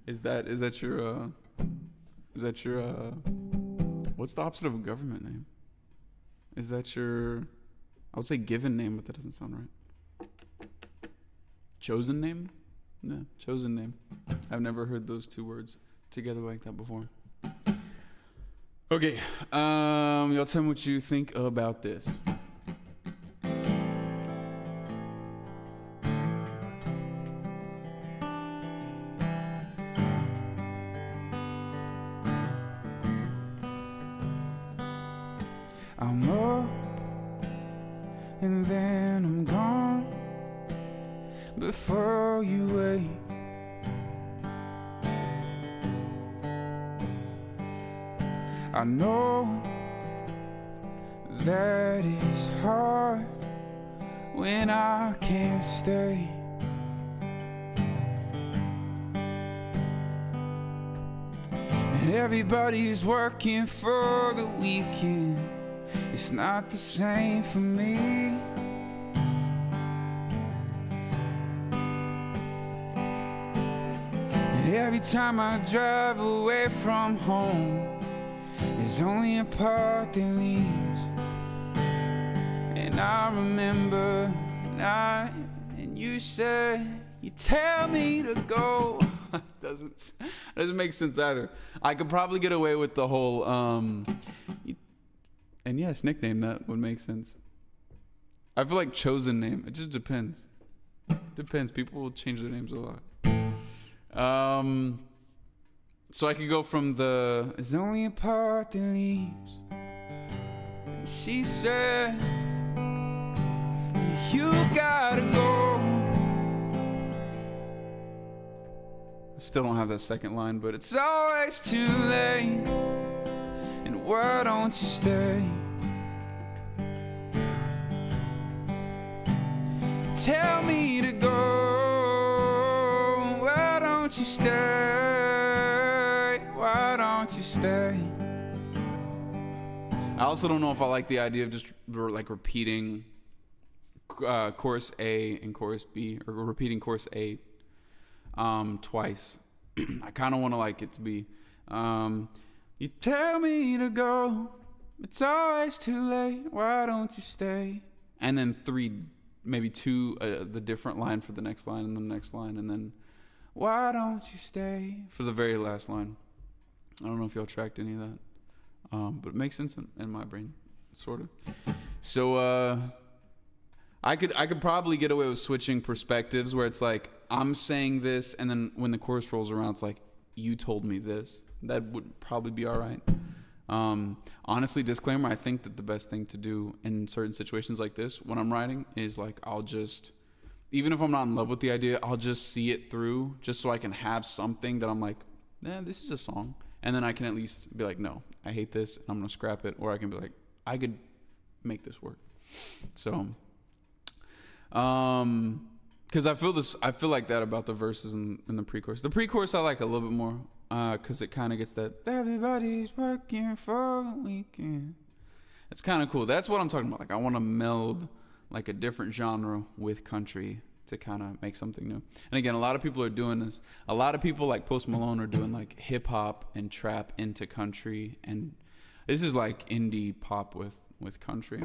A: Is that your what's the opposite of a government name? Is that your, I would say given name, but that doesn't sound right. Chosen name? Yeah, chosen name. I've never heard those 2 words together like that before. Okay, y'all tell me what you think about this.
B: I'm up and then I'm gone before you wake. I know that it's hard when I can't stay. And everybody's working for the weekend. It's not the same for me. And every time I drive away from home, there's only a part that leaves. And I remember the night, and you said, you tell me to go. doesn't make sense either. I could probably get away with the whole and yes, nickname, that would make sense. I feel like chosen name, it just depends. Depends. People will change their names a lot. So I could go from the there's only a part that leaves. She said, you gotta go. I still don't have that second line, but it's always too late. And why don't you stay? Tell me to go. Why don't you stay? Why don't you stay? I also don't know if I like the idea of just like repeating chorus A and chorus B, or repeating chorus A twice. I kind of want to like it to be you tell me to go, it's always too late, why don't you stay? And then maybe two, the different line for the next line and the next line, and then why don't you stay for the very last line. I don't know if y'all tracked any of that, but it makes sense in my brain, sort of. So I could probably get away with switching perspectives, where it's like I'm saying this, and then when the chorus rolls around, it's like you told me this. That would probably be all right. Honestly, disclaimer, I think that the best thing to do in certain situations like this when I'm writing is like I'll just, even if I'm not in love with the idea, I'll just see it through just so I can have something that I'm like, this is a song. And then I can at least be like, no, I hate this, and I'm going to scrap it. Or I can be like, I could make this work. So, because I feel like that about the verses and the pre-chorus. The pre-chorus I like a little bit more, because it kind of gets that everybody's working for the weekend. It's kind of cool. That's what I'm talking about. Like I want to meld like a different genre with country to kind of make something new. And again, a lot of people are doing this. A lot of people like Post Malone are doing like hip hop and trap into country, and this is like indie pop with country.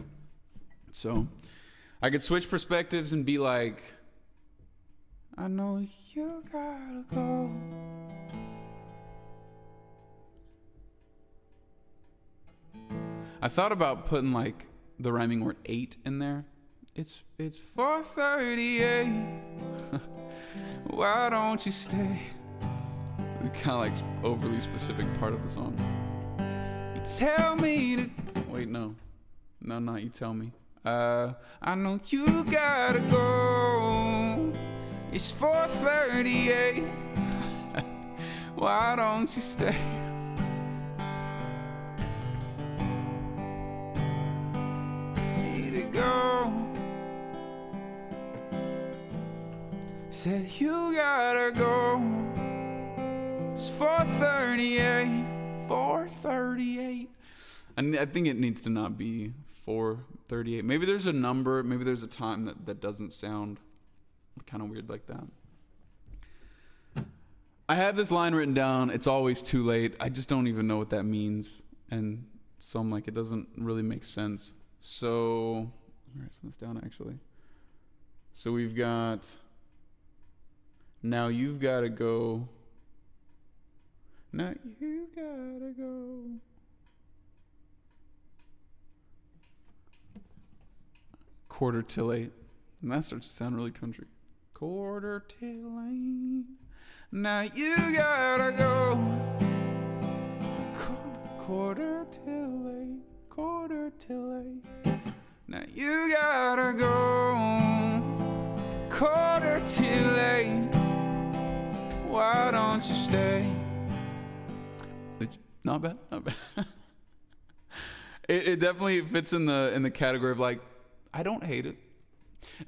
B: So I could switch perspectives and be like, I know you gotta go. I thought about putting like the rhyming word 8 in there. It's 4:38. Why don't you stay? Kind of like overly specific part of the song. You tell me to wait. No, not you tell me. I know you gotta go. It's 4:38. Why don't you stay? Need to go. Said you gotta go. It's 4:38. 4:38. And I think it needs to not be 4:38. Maybe there's a number. Maybe there's a time that doesn't sound kind of weird like that. I have this line written down. It's always too late. I just don't even know what that means, and so I'm like, it doesn't really make sense. So I'm writing this down actually. So we've got. Now you've got to go. Now you gotta go. Quarter till 8. And that starts to sound really country. Quarter till 8. Now you gotta go. Quarter till 8. quarter till 8. Now you gotta go, quarter till 8. Why don't you stay? It's not bad, not bad. It definitely fits in the category of like, I don't hate it.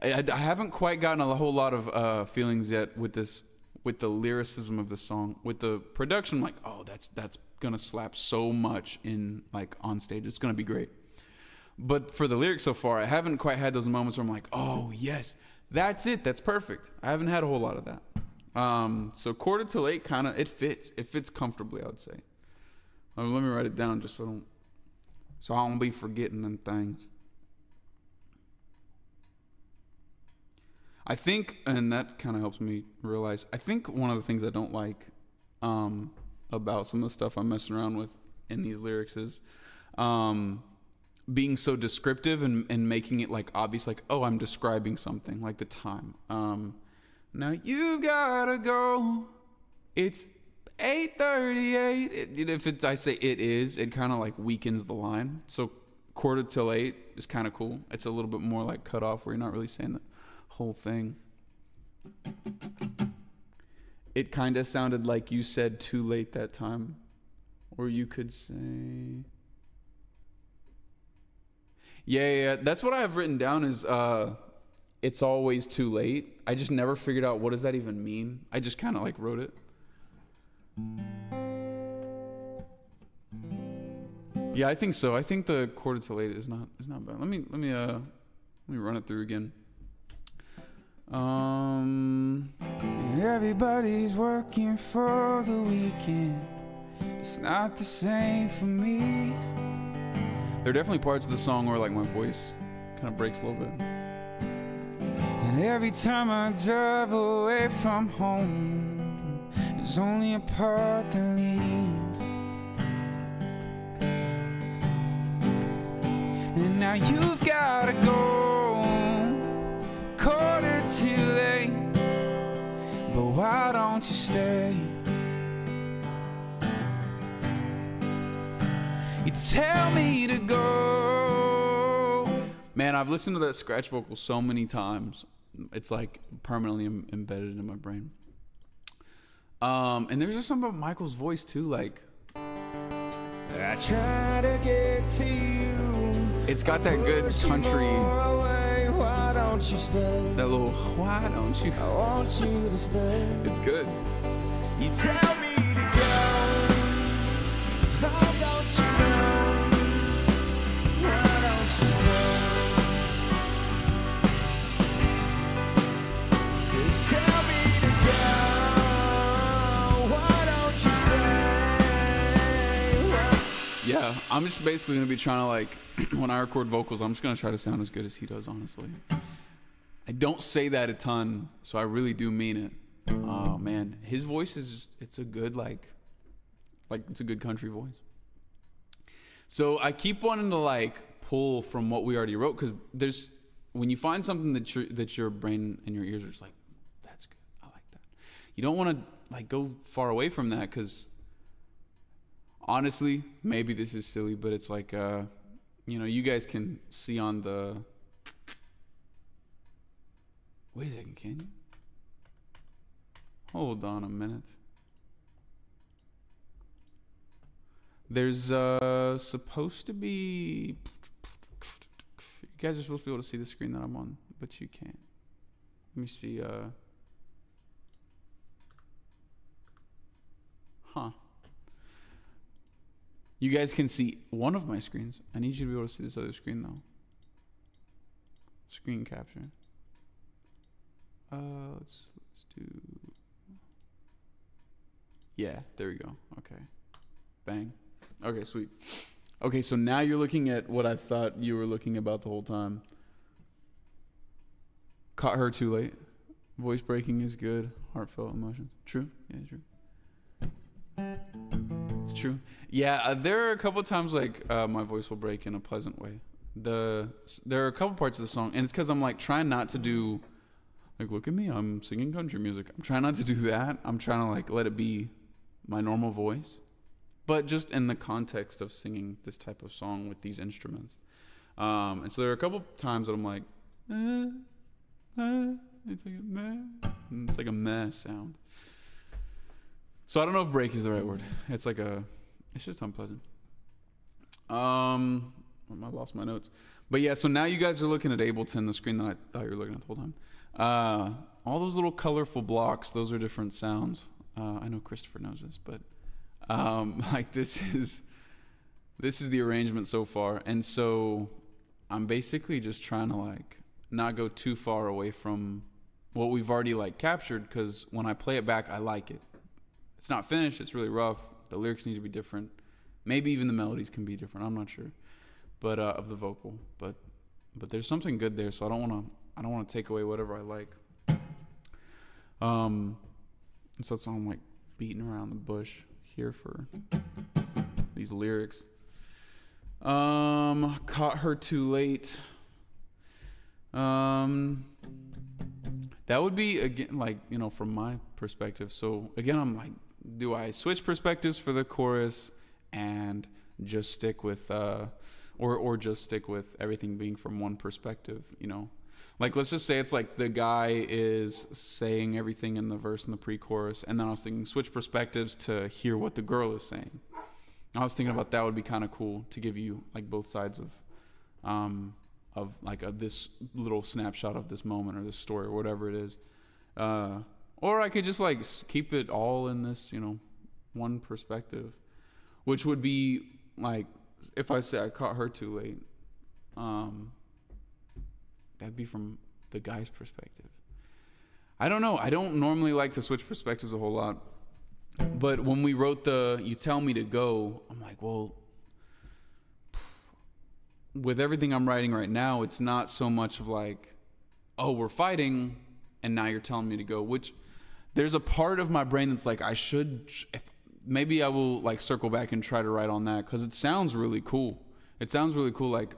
B: I haven't quite gotten a whole lot of feelings yet with the lyricism of the song. With the production, I'm like, oh, that's gonna slap so much in like on stage. It's gonna be great. But for the lyrics so far, I haven't quite had those moments where I'm like, oh yes, that's it, that's perfect. I haven't had a whole lot of that. So quarter till 8 kind of it fits comfortably, I would say. Let me write it down just so I don't be forgetting them things. I think, and that kind of helps me realize, I think one of the things I don't like about some of the stuff I'm messing around with in these lyrics is being so descriptive and making it like obvious, like, oh, I'm describing something, like the time. Now you've gotta go. It's 8:38. If I say it is, it kind of like weakens the line. So quarter till 8 is kind of cool. It's a little bit more like cut off where you're not really saying the whole thing. It kind of sounded like you said too late that time. Or you could say... Yeah. That's what I have written down is it's always too late. I just never figured out what does that even mean. I just kind of like wrote it. Yeah, I think so. I think the quarter till 8 is not bad. Let me run it through again. Everybody's working for the weekend. It's not the same for me. There are definitely parts of the song where like my voice kind of breaks a little bit. And every time I drive away from home, there's only a part that leaves. And now you've gotta go, quarter till 8. But why don't you stay? You tell me to go. Man, I've listened to that scratch vocal so many times. It's like permanently embedded in my brain. And there's just something about Michael's voice too, like I try to get to you. It's got that good country. Why don't you stay? That little why don't you? I want you to stay. It's good. You tell me to go. Why don't you go? Why don't you stay? 'Cause tell me to go. Why don't you stay? Yeah, I'm just basically gonna be trying to like when I record vocals, I'm just gonna try to sound as good as he does, honestly. I don't say that a ton, so I really do mean it. Oh man, his voice is just—it's a good like it's a good country voice. So I keep wanting to like pull from what we already wrote because there's when you find something that your brain and your ears are just like, that's good, I like that. You don't want to like go far away from that because honestly, maybe this is silly, but it's like you know, you guys can see on the. Wait a second, can you? Hold on a minute. There's supposed to be... You guys are supposed to be able to see the screen that I'm on, but you can't. Let me see. Huh. You guys can see one of my screens. I need you to be able to see this other screen, though. Screen capture. Let's do... Yeah, there we go. Okay. Bang. Okay, sweet. Okay, so now you're looking at what I thought you were looking about the whole time. Caught her too late. Voice breaking is good. Heartfelt emotions. True? Yeah, true. It's true. Yeah, there are a couple of times like my voice will break in a pleasant way. There are a couple parts of the song, and it's because I'm like trying not to do... Like, look at me, I'm singing country music. I'm trying not to do that. I'm trying to, like, let it be my normal voice.
A: but just in the context of singing this type of song with these instruments. And so there are a couple times that I'm like, it's like a meh. It's like a meh sound. So I don't know if break is the right word. It's just unpleasant. I lost my notes. But yeah, so now you guys are looking at Ableton, the screen that I thought you were looking at the whole time. All those little colorful blocks, those are different sounds. I know Christopher knows this, but like this is the arrangement so far. And so I'm basically just trying to like not go too far away from what we've already like captured, because when I play it back, I like it. It's not finished, it's really rough. The lyrics need to be different. Maybe even the melodies can be different, I'm not sure. But of the vocal. But there's something good there, so I don't wanna take away whatever I like. And so it's all I'm like beating around the bush here for these lyrics. Caught her too late. That would be, again, like, you know, from my perspective. So again, I'm like, do I switch perspectives for the chorus and just stick with or just stick with everything being from one perspective, you know? Like, let's just say it's like the guy is saying everything in the verse and the pre-chorus, and then I was thinking switch perspectives to hear what the girl is saying. I was thinking about that would be kind of cool to give you like both sides of like this little snapshot of this moment or this story or whatever it is. Or I could just like keep it all in this, you know, one perspective, which would be like, if I say I caught her too late, that'd be from the guy's perspective. I don't know. I don't normally like to switch perspectives a whole lot. But when we wrote the "You Tell Me to Go," I'm like, well, with everything I'm writing right now, it's not so much of like, oh, we're fighting, and now you're telling me to go. Which there's a part of my brain that's like, maybe I will like circle back and try to write on that, because it sounds really cool. It sounds really cool, like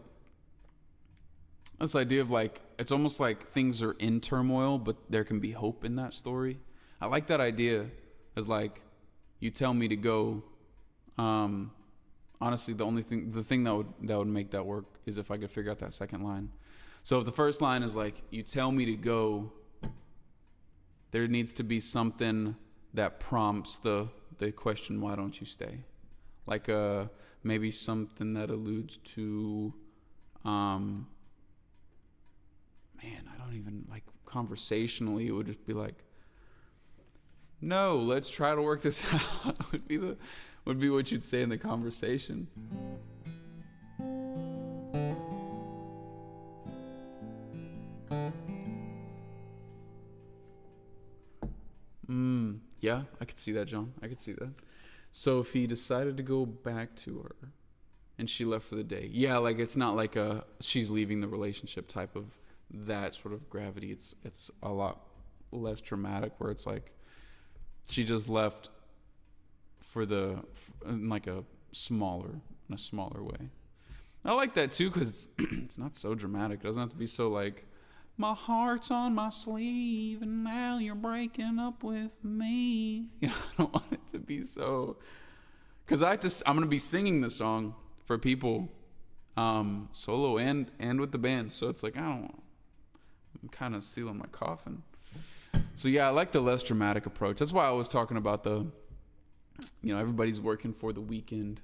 A: this idea of like, it's almost like things are in turmoil, but there can be hope in that story. I like that idea as like, you tell me to go. Honestly, the thing that would make that work is if I could figure out that second line. So if the first line is like, you tell me to go, there needs to be something that prompts the question, why don't you stay? Like maybe something that alludes to, man, I don't even, like, conversationally, it would just be like, no, let's try to work this out. would be what you'd say in the conversation. Yeah, I could see that, John. I could see that. So if he decided to go back to her and she left for the day, yeah, like it's not like she's leaving the relationship type of that sort of gravity. It's a lot less dramatic, where it's like she just left in a smaller way. I like that too, because it's not so dramatic. It doesn't have to be so like, my heart's on my sleeve and now you're breaking up with me. You know, I don't want it to be so, because I'm gonna be singing the song for people, solo and with the band. So it's like, I'm kind of sealing my coffin. So yeah, I like the less dramatic approach. That's why I was talking about everybody's working for the weekend.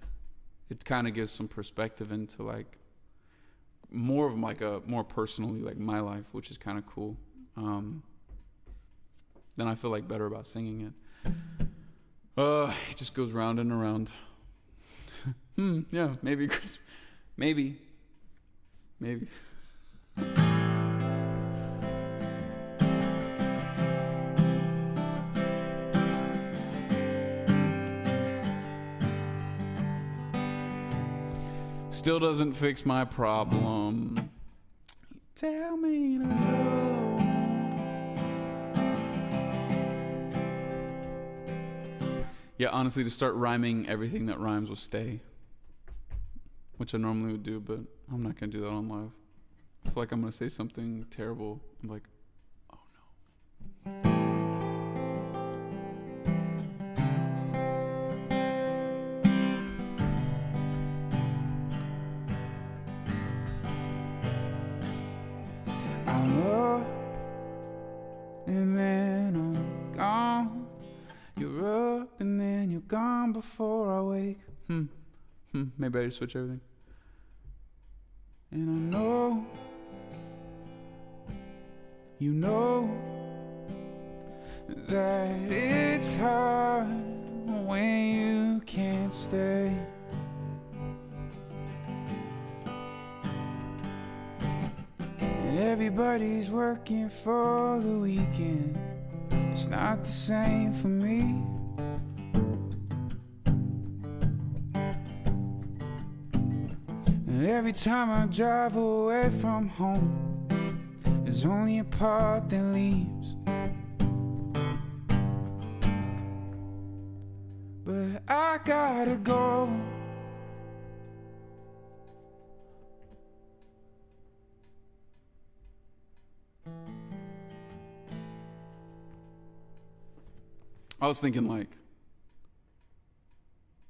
A: It kind of gives some perspective into like more of like a more personally like my life, which is kind of cool. Then I feel like better about singing it. It just goes round and around. Yeah, maybe Chris, maybe. Still doesn't fix my problem. Tell me to go. Yeah, honestly, to start rhyming everything that rhymes with stay, which I normally would do, but I'm not going to do that on live. I feel like I'm going to say something terrible. I'm like, oh no. Maybe I just switch everything. And I know, you know, that it's hard when you can't stay. And everybody's working for the weekend. It's not the same for me. And every time I drive away from home, there's only a part that leaves. But I gotta go. I was thinking like,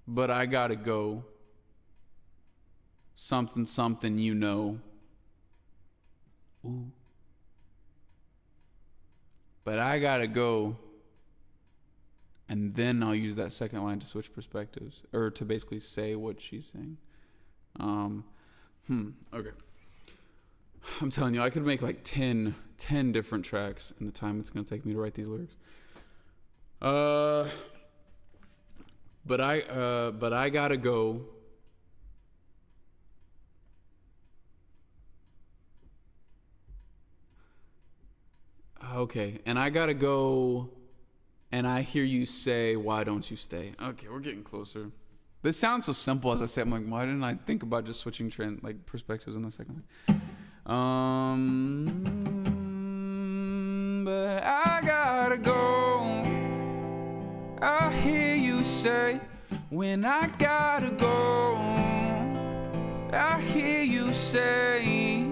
A: but I gotta go. Something, something, you know. Ooh. But I gotta go. And then I'll use that second line to switch perspectives, or to basically say what she's saying. Okay. I'm telling you, I could make like 10 different tracks in the time it's gonna take me to write these lyrics. But I gotta go. Okay, and I gotta go, and I hear you say, why don't you stay? Okay, we're getting closer. This sounds so simple as I say. I'm like, why didn't I think about just switching perspectives in the second line? But I gotta go. I hear you say, when I gotta go. I hear you say,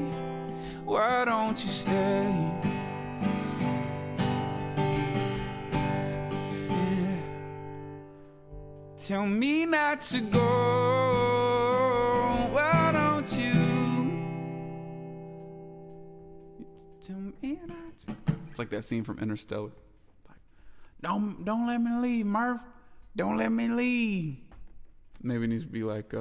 A: why don't you stay? Tell me not to go. Why don't you? Tell me not to. It's like that scene from Interstellar. Like, don't let me leave, Murph. Don't let me leave. Maybe it needs to be like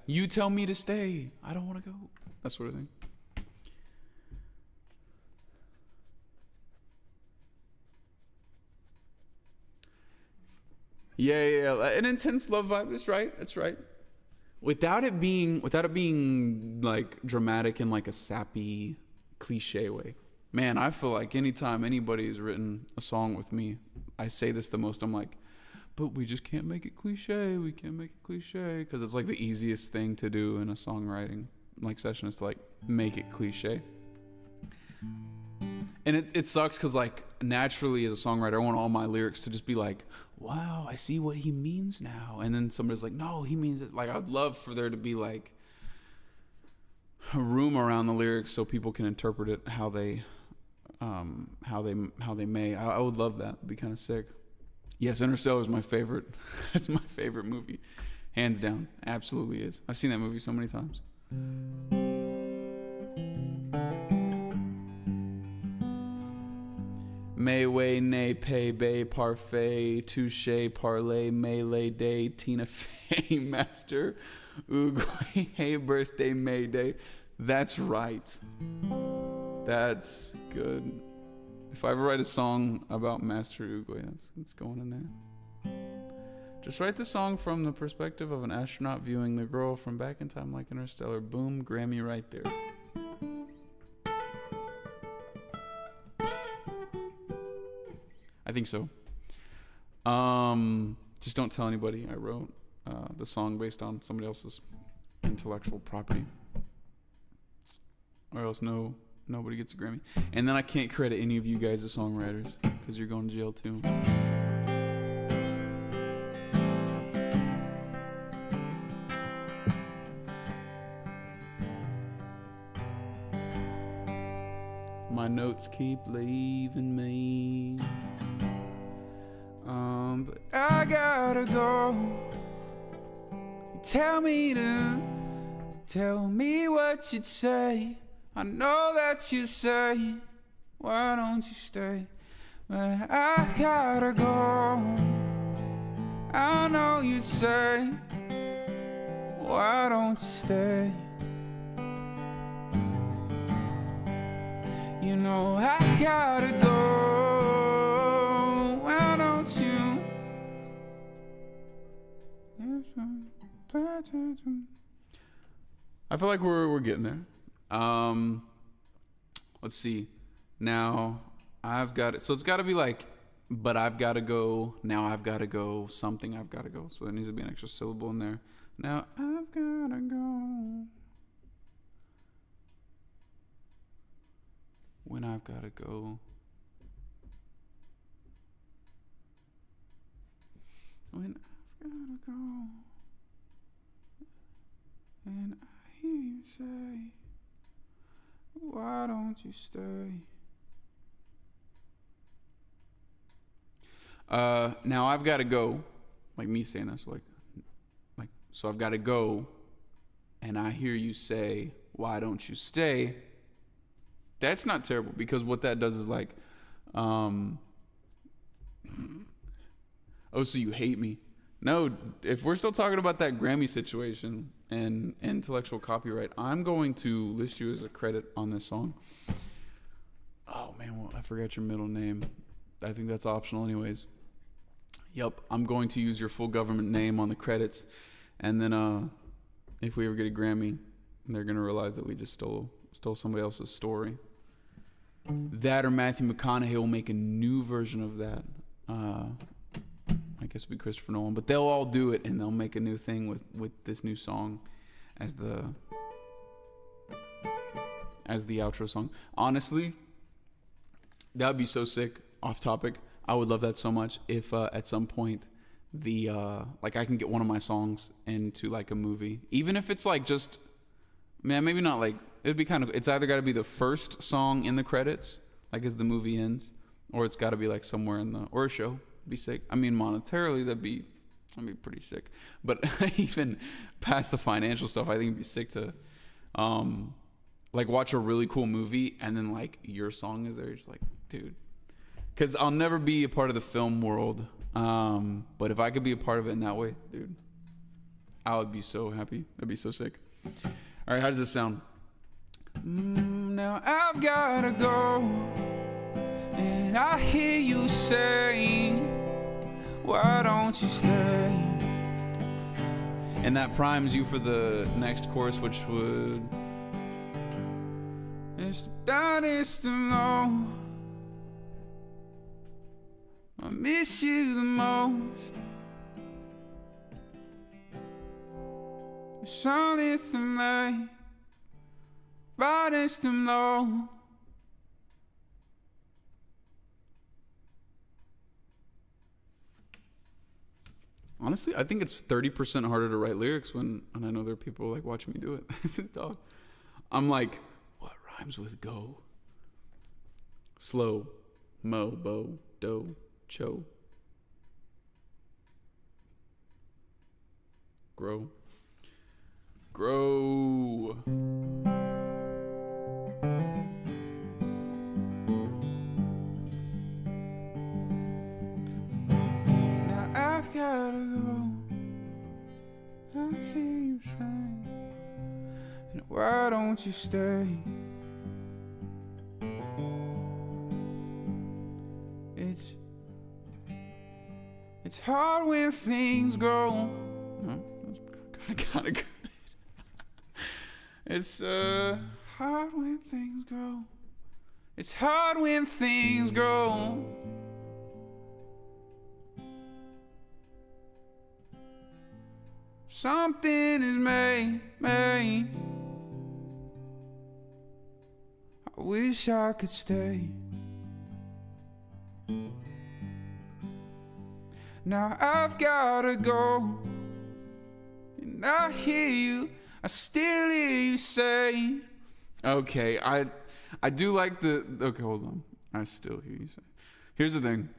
A: you tell me to stay. I don't want to go. That sort of thing. Yeah. An intense love vibe. That's right. Without it being like dramatic in like a sappy cliche way. Man, I feel like anytime anybody's written a song with me, I say this the most. I'm like, but we just can't make it cliche. We can't make it cliche, because it's like the easiest thing to do in a songwriting like session is to like make it cliche. And it sucks because like naturally as a songwriter, I want all my lyrics to just be like, wow, I see what he means now. And then somebody's like, no, he means it. Like, I'd love for there to be like a room around the lyrics so people can interpret it how they may. I would love that. It'd be kind of sick. Yes, Interstellar is my favorite. That's my favorite movie, hands down. Absolutely is. I've seen that movie so many times. May way nay pay bay parfait touche parlay melee day Tina Fey master Uguay hey birthday Mayday. That's right. That's good. If I ever write a song about Master Uguay, that's going in there. Just write the song from the perspective of an astronaut viewing the girl from back in time like Interstellar. Boom, Grammy right there. I think so. Just don't tell anybody I wrote the song based on somebody else's intellectual property, or else nobody gets a Grammy. And then I can't credit any of you guys as songwriters because you're going to jail too. My notes keep leaving me. But I gotta go. Tell me what you'd say. I know that you say, why don't you stay? But I gotta go.
B: I know you'd say, why don't you stay? You know I gotta go. Why don't you? I feel like we're getting there. Let's see. Now I've got it. So it's got to be like, but I've got to go. Now I've got to go. Something I've got to go. So there needs to be an extra syllable in there. Now I've got to go. When I've got to go. When I've got to go. And I hear you say, why don't you stay? Now I've got to go. Like me saying this, so I've got to go. And I hear you say, why don't you stay? That's not terrible, because what that does is like, oh, so you hate me. No, if we're still talking about that Grammy situation and intellectual copyright, I'm going to list you as a credit on this song. Oh man, well, I forgot your middle name. I think that's optional anyways. Yep, I'm going to use your full government name on the credits. And then if we ever get a Grammy, they're going to realize that we just stole somebody else's story. That or Matthew McConaughey will make a new version of that. I guess it'll be Christopher Nolan, but they'll all do it and they'll make a new thing with this new song as the outro song. Honestly, that would be so sick. Off topic, I would love that so much if at some point the like I can get one of my songs into like a movie, even if it's like just, man, maybe not like, it'd be kind of, it's either got to be the first song in the credits, like as the movie ends, or it's got to be like somewhere in the, or a show. Be sick. I mean, monetarily that'd be pretty sick, but even past the financial stuff, I think it'd be sick to like watch a really cool movie and then like your song is there. You're just like, dude, because I'll never be a part of the film world, but if I could be a part of it in that way, dude, I would be so happy. That'd be so sick. All right, how does this sound? Now I've gotta go, and I hear you say, why don't you stay? And that primes you for the next chorus, which would, it's that is to know I miss you the most. Something to me, but it's to know. Honestly, I think it's 30% harder to write lyrics when I know there are people like watching me do it. This is tough. I'm like, what rhymes with go? Slow, mo, bo, do, cho. Grow. Grow. Now I've gotta go. I hear you say, and why don't you stay? It's hard when things grow. Oh, that's kind of good. It's hard when things grow. It's hard when things grow. Something is made. I wish I could stay. Now I've gotta go, and I hear you, I still hear you say. Okay, I do like the, okay, hold on. I still hear you say. Here's the thing.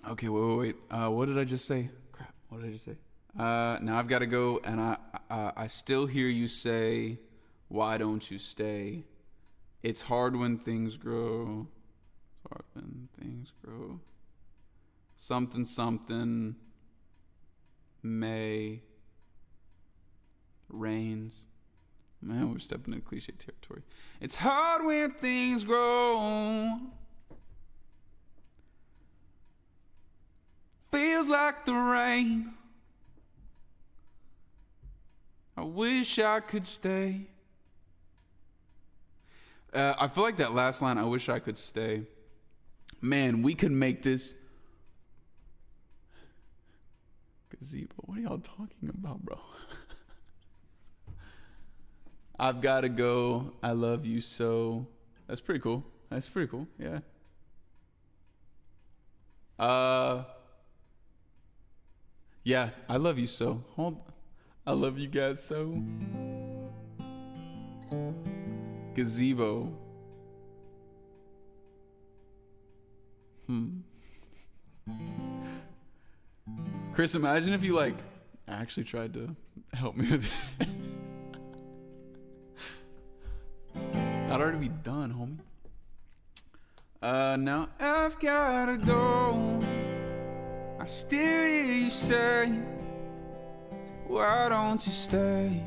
B: Okay, wait. What did I just say? Crap, what did I just say? Now I've gotta go, and I still hear you say, why don't you stay? It's hard when things grow. It's hard when things grow. Something. May rains. Man, we're stepping into cliche territory. It's hard when things grow. Feels like the rain. I wish I could stay. I feel like that last line, I wish I could stay. Man, we could make this gazebo. What are y'all talking about, bro? I've got to go. I love you so. That's pretty cool. That's pretty cool. Yeah. Yeah, I love you so. I love you guys so. Gazebo. Chris, imagine if you like actually tried to help me with it. I'd already be done, homie. Now I've gotta go. I still hear you say, why don't you stay?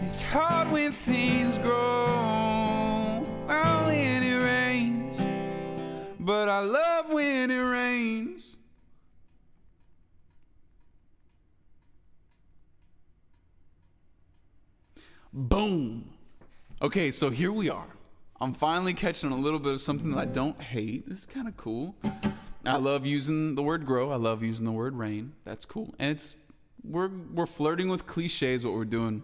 B: It's hard when things grow, well, when it rains, but I love when it rains. Boom. Okay, so here we are. I'm finally catching a little bit of something that I don't hate. This is kind of cool. I love using the word grow. I love using the word rain. That's cool. And we're flirting with cliches, what we're doing.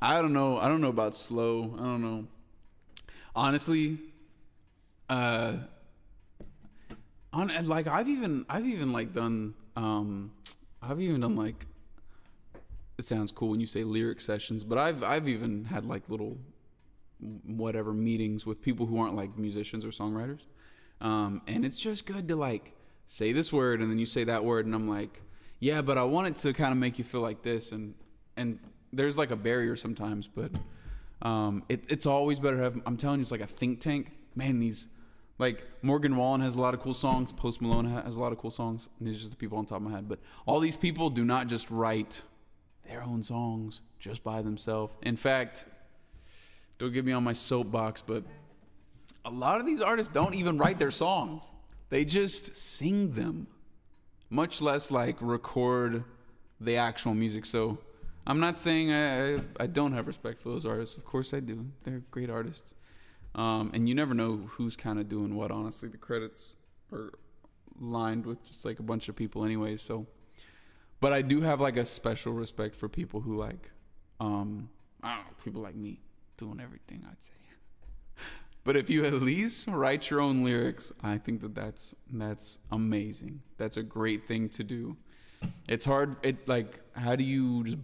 B: I don't know about slow. I don't know. Honestly, I've even done like, it sounds cool when you say lyric sessions, but I've even had like little whatever meetings with people who aren't like musicians or songwriters. And it's just good to like say this word and then you say that word and I'm like, yeah, but I want it to kind of make you feel like this, and there's like a barrier sometimes, but it's always better to have, I'm telling you, it's like a think tank. Man, these, like, Morgan Wallen has a lot of cool songs. Post Malone has a lot of cool songs. And these are just the people on top of my head. But all these people do not just write their own songs just by themselves. In fact, don't get me on my soapbox, but a lot of these artists don't even write their songs. They just sing them, much less like record the actual music. So I'm not saying I don't have respect for those artists. Of course I do. They're great artists. And you never know who's kind of doing what. Honestly, the credits are lined with just like a bunch of people anyways. So, but I do have like a special respect for people who like, I don't know, people like me doing everything, I'd say. But if you at least write your own lyrics, I think that's amazing. That's a great thing to do. It's hard. How do you just,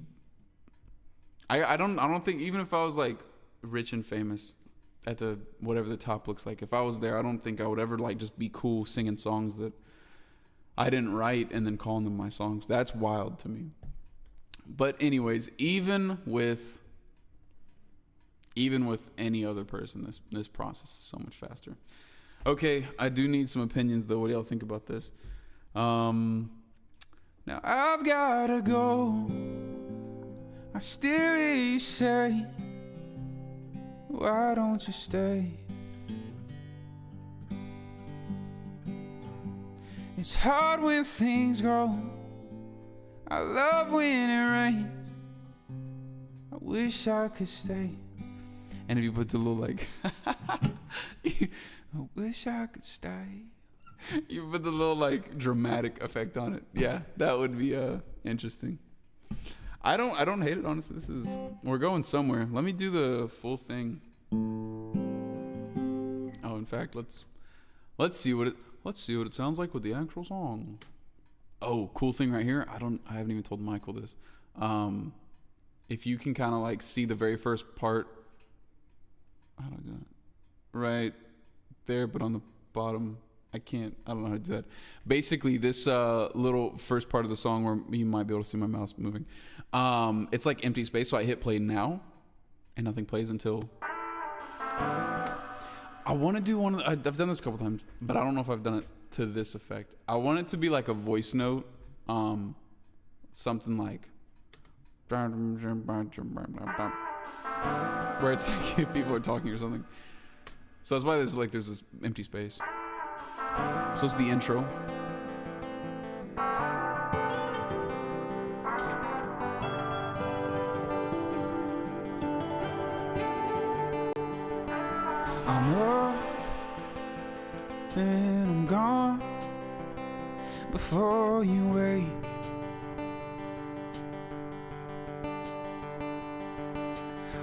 B: I don't think, even if I was like rich and famous at the whatever the top looks like, if I was there, I don't think I would ever like just be cool singing songs that I didn't write and then calling them my songs. That's wild to me. But anyways, even with any other person, this process is so much faster. Okay, I do need some opinions though. What do y'all think about this? Now I've gotta go. I still hear you say, why don't you stay? It's hard when things grow. I love when it rains. I wish I could stay. And if you put the little like, I wish I could stay. You put the little like dramatic effect on it. Yeah, that would be interesting. I don't hate it, honestly. We're going somewhere. Let me do the full thing. Oh, in fact, let's see what it sounds like with the actual song. Oh, cool thing right here. I haven't even told Michael this. If you can kind of like see the very first part, how do I do that? Right there, but on the bottom, I don't know how to do that. Basically, this little first part of the song where you might be able to see my mouse moving, it's like empty space. So I hit play now, and nothing plays until
A: I want to do one. I've done this a couple times, but I don't know if I've done it to this effect. I want it to be like a voice note, something like, where it's like if people are talking or something. So that's why there's this empty space. So it's the intro. I know that I'm gone before you wake.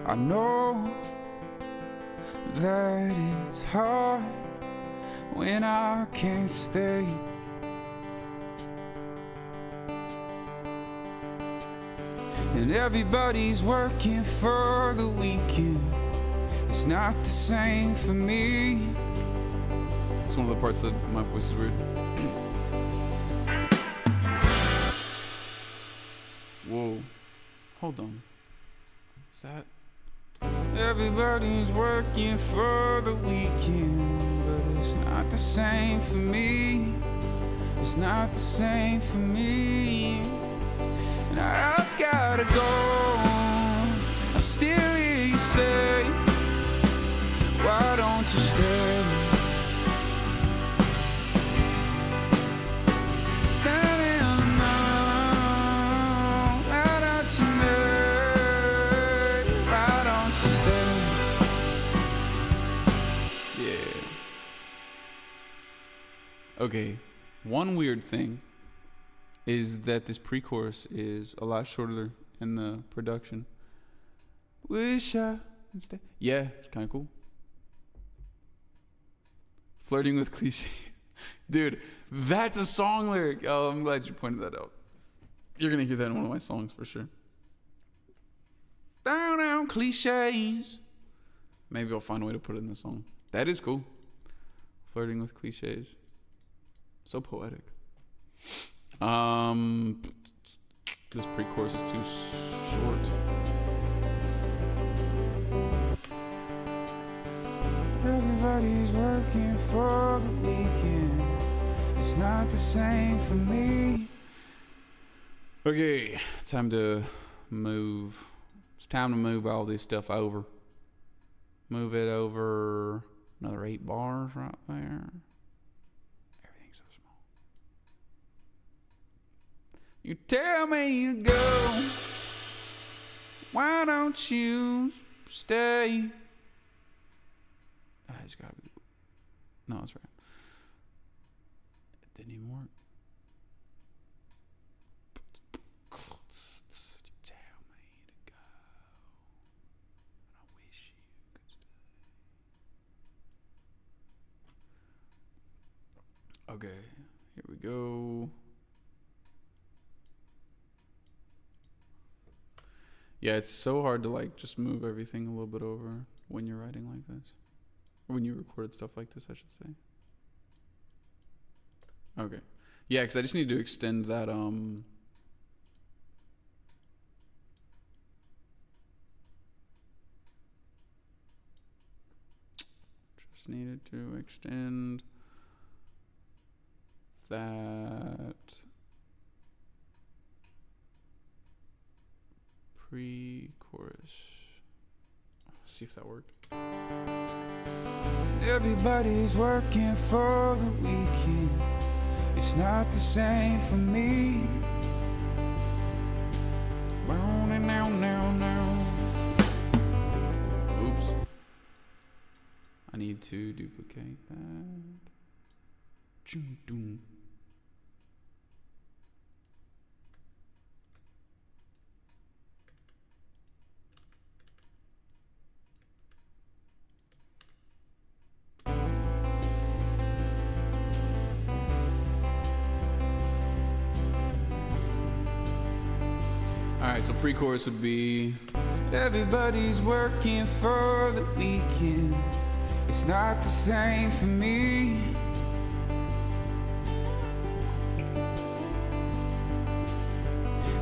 A: I know that it's hard when I can't stay. And everybody's working for the weekend. It's not the same for me. It's one of the parts that my voice is weird. Whoa. Hold on. Is that? Everybody's working for the weekend, but it's not the same for me. It's not the same for me. And I've gotta go. I still hear you say, why don't you stay? That in the night, why don't you stay? Why don't you stay? Yeah. Okay, one weird thing is that this pre-chorus is a lot shorter in the production. Wish I could stay. Yeah, it's kind of cool. Flirting with cliche. Dude, that's a song lyric. Oh, I'm glad you pointed that out. You're going to hear that in one of my songs for sure. Down cliches. Maybe I'll find a way to put it in the song. That is cool. Flirting with cliches. So poetic. This pre-chorus is too short. Everybody's working for the weekend. It's not the same for me. Okay, time to move. It's time to move all this stuff over. Move it over another 8 bars right there. Everything's so small. You tell me to go. Why don't you stay? It's gotta be. No, that's right. It didn't even work. You tell me to go. And I wish you could stay. Okay, here we go. Yeah, it's so hard to just move everything a little bit over when you're writing like this. When you recorded stuff like this, I should say. Okay. Yeah, because I just need to extend that, just needed to extend that pre-chorus. Let's see if that worked. Everybody's working for the weekend. It's not the same for me. Oops. I need to duplicate that. Alright, so pre-chorus would be, everybody's working for the weekend. It's not the same for me.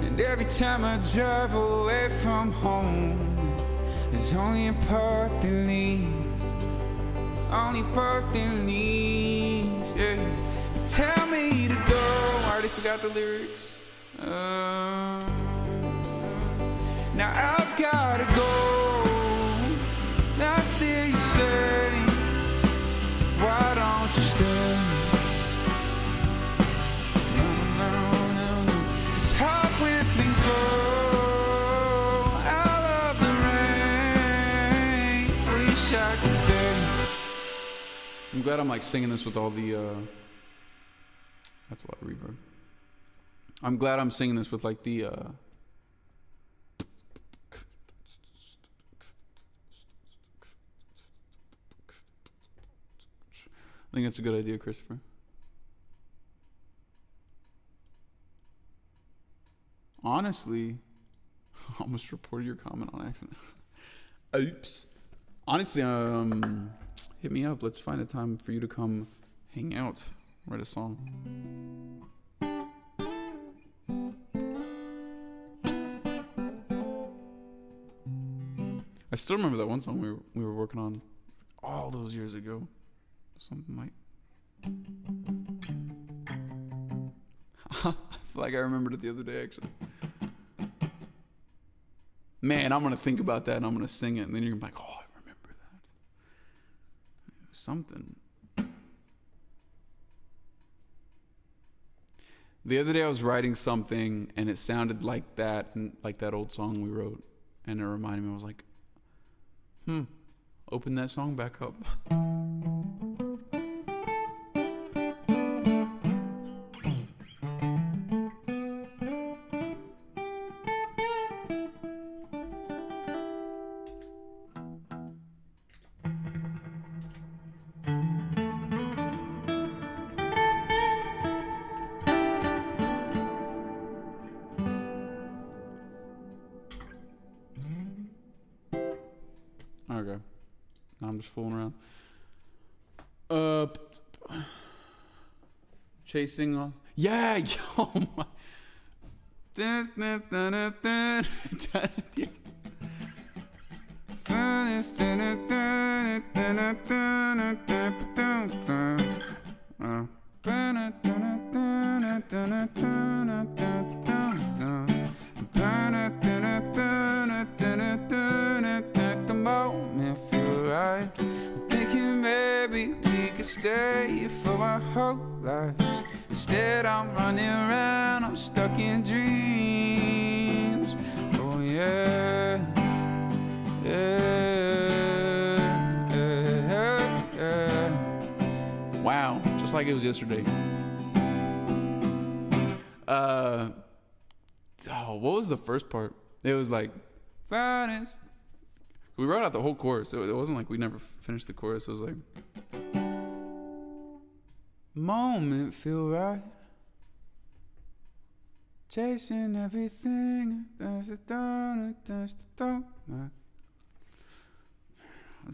A: And every time I drive away from home, there's only a part that leaves.
B: only part that leaves. Yeah. Tell me to go. I already forgot the lyrics. Now I've gotta go. Now still you say, why don't you stay? No, no, no, no. It's hard when things go out of the rain. Wish I could stay. I'm glad I'm like singing this with all the that's a lot of reverb. I'm glad I'm singing this with like the I think that's a good idea, Christopher. Honestly, I almost reported your comment on accident. Oops. Honestly, hit me up. Let's find a time for you to come hang out, write a song. I still remember that one song we were working on all those years ago. Something like I feel like I remembered it the other day, actually. Man, I'm gonna think about that and I'm gonna sing it, and then you're gonna be like, oh, I remember that. Something. The other day I was writing something and it sounded like that, and like that old song we wrote, and it reminded me. I was like, open that song back up. Okay. Now I'm just fooling around. Chasing. Yeah. Oh my. I'm thinking maybe we could stay here for our whole lives. Instead I'm running around, I'm stuck in dreams. Oh yeah, yeah, yeah, yeah. Wow, just like it was yesterday. What was the first part? It was like, finest. We wrote out the whole chorus. It wasn't like we never finished the chorus. It was like, moment feel right, chasing everything. This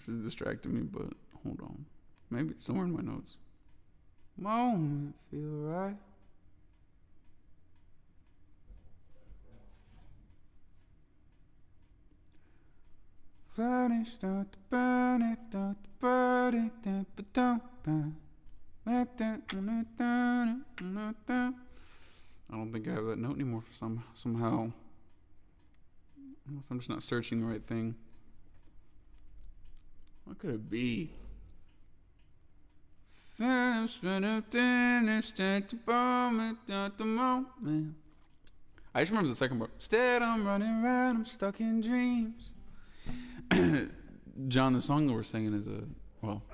B: is distracting me, but hold on. Maybe it's somewhere in my notes. Moment feel right. I don't think I have that note anymore for somehow. Unless I'm just not searching the right thing. What could it be? I just remember the second part. Instead, I'm running around, I'm stuck in dreams. John, the song that we're singing is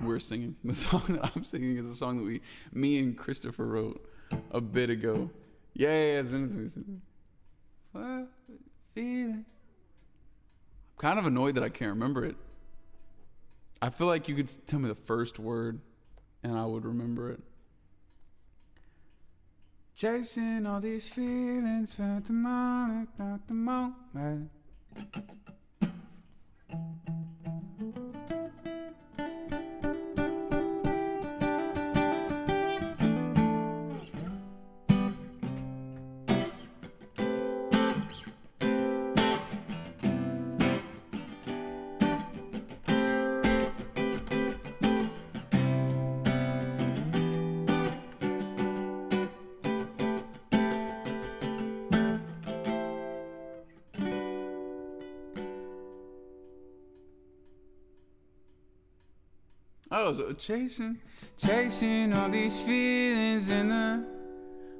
B: we're singing. The song that I'm singing is a song that me and Christopher wrote a bit ago. Yeah, it's been feeling. I'm kind of annoyed that I can't remember it. I feel like you could tell me the first word and I would remember it. Chasing all these feelings for the moment, not the moment. Oh, so chasing all these feelings in the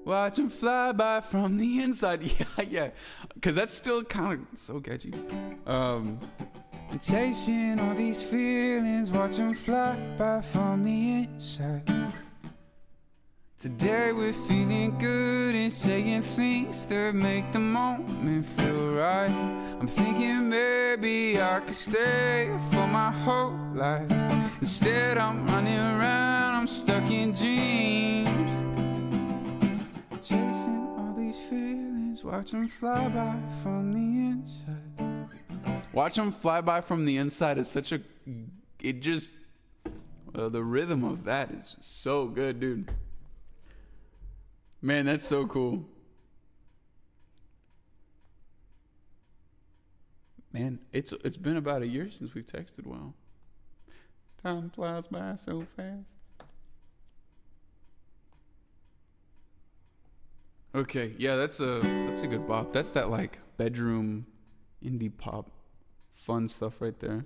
B: watch them fly by from the inside. Yeah, because that's still kind of so catchy. Chasing all these feelings, watch them fly by from the inside. Today we're feeling good and saying things that make the moment feel right. I'm thinking maybe I could stay for my whole life. Instead I'm running around, I'm stuck in dreams. Chasing all these feelings, watch them fly by from the inside. Watch them fly by from the inside is such a... It just... the rhythm of that is so good, dude. Man, that's so cool. Man, it's been about a year since we've texted. Wow. Time flies by so fast. Okay, yeah, that's a good bop. That's that like bedroom indie pop fun stuff right there.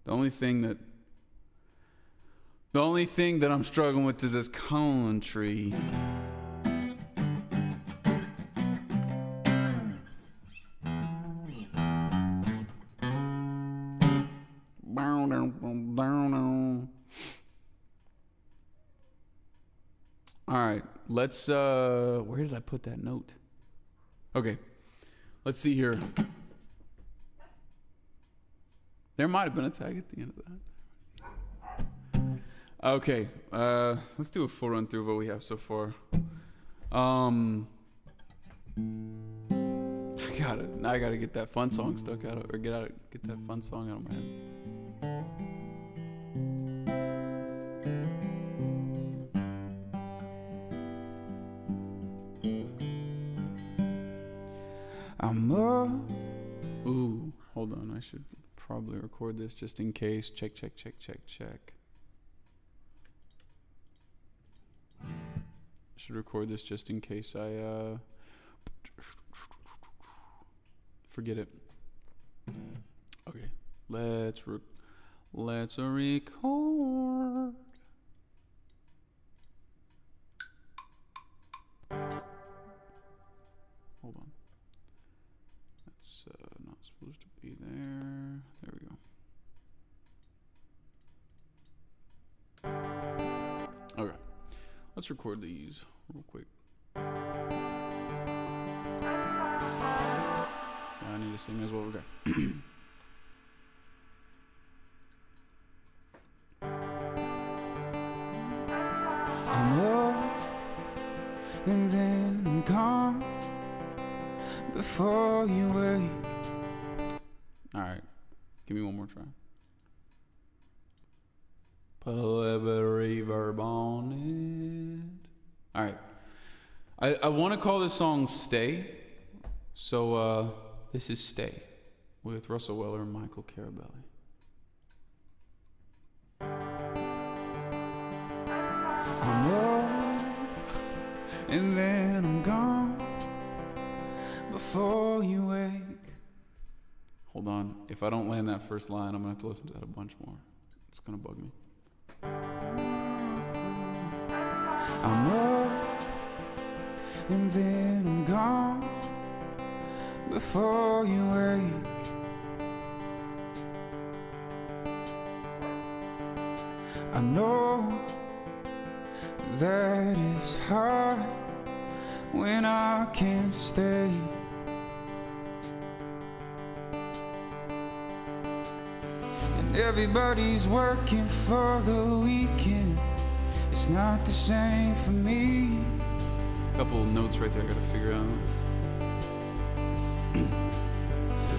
B: The only thing that I'm struggling with is this country. All right, let's where did I put that note? Okay, let's see here. There might have been a tag at the end of that. Okay, let's do a full run through of what we have so far. I gotta get that fun song stuck out of, or get that fun song out of my head. Ooh, hold on. I should probably record this just in case. Check. Should record this just in case I forget it. Okay, let's record. Hold on. That's not supposed to be there. There we go. Okay, let's record these real quick. I need to sing as well. Okay. I'm up and then I'm gone before you wake. All right, give me one more try. Put a little bit of reverb on it. All right, I want to call this song "Stay," so this is "Stay" with Russell Weller and Michael Carabelli. I'm up and then I'm gone before you wake. Hold on. If I don't land that first line, I'm going to have to listen to that a bunch more. It's going to bug me. I'm up and then I'm gone before you wake. I know that it's hard when I can't stay. And everybody's working for the weekend. It's not the same for me. Couple of notes right there I gotta figure out.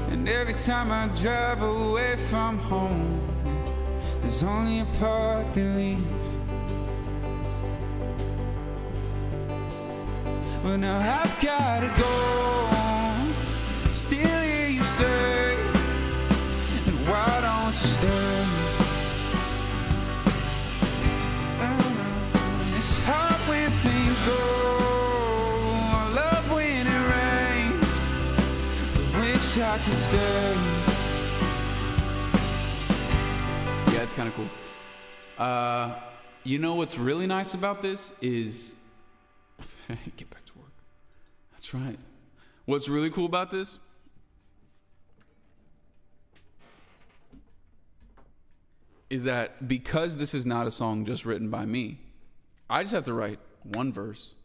B: And every time I drive away from home, there's only a part that leaves. But now I've gotta go. Still hear you say, and why don't you stay? It's hard when things go. I love when it rains. I wish I could stay. Yeah, it's kind of cool. You know what's really nice about this is get back to work. That's right. What's really cool about this is that because this is not a song just written by me, I just have to write one verse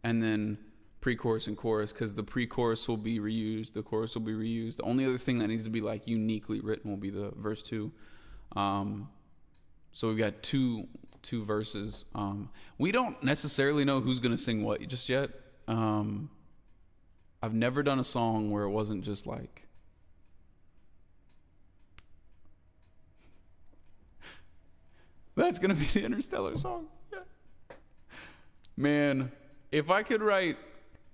B: and then pre-chorus and chorus, because the pre-chorus will be reused, the chorus will be reused. The only other thing that needs to be like uniquely written will be the verse 2. So we've got two verses. We don't necessarily know who's gonna sing what just yet. I've never done a song where it wasn't just like that's gonna be the Interstellar song. Yeah. Man, if I could write,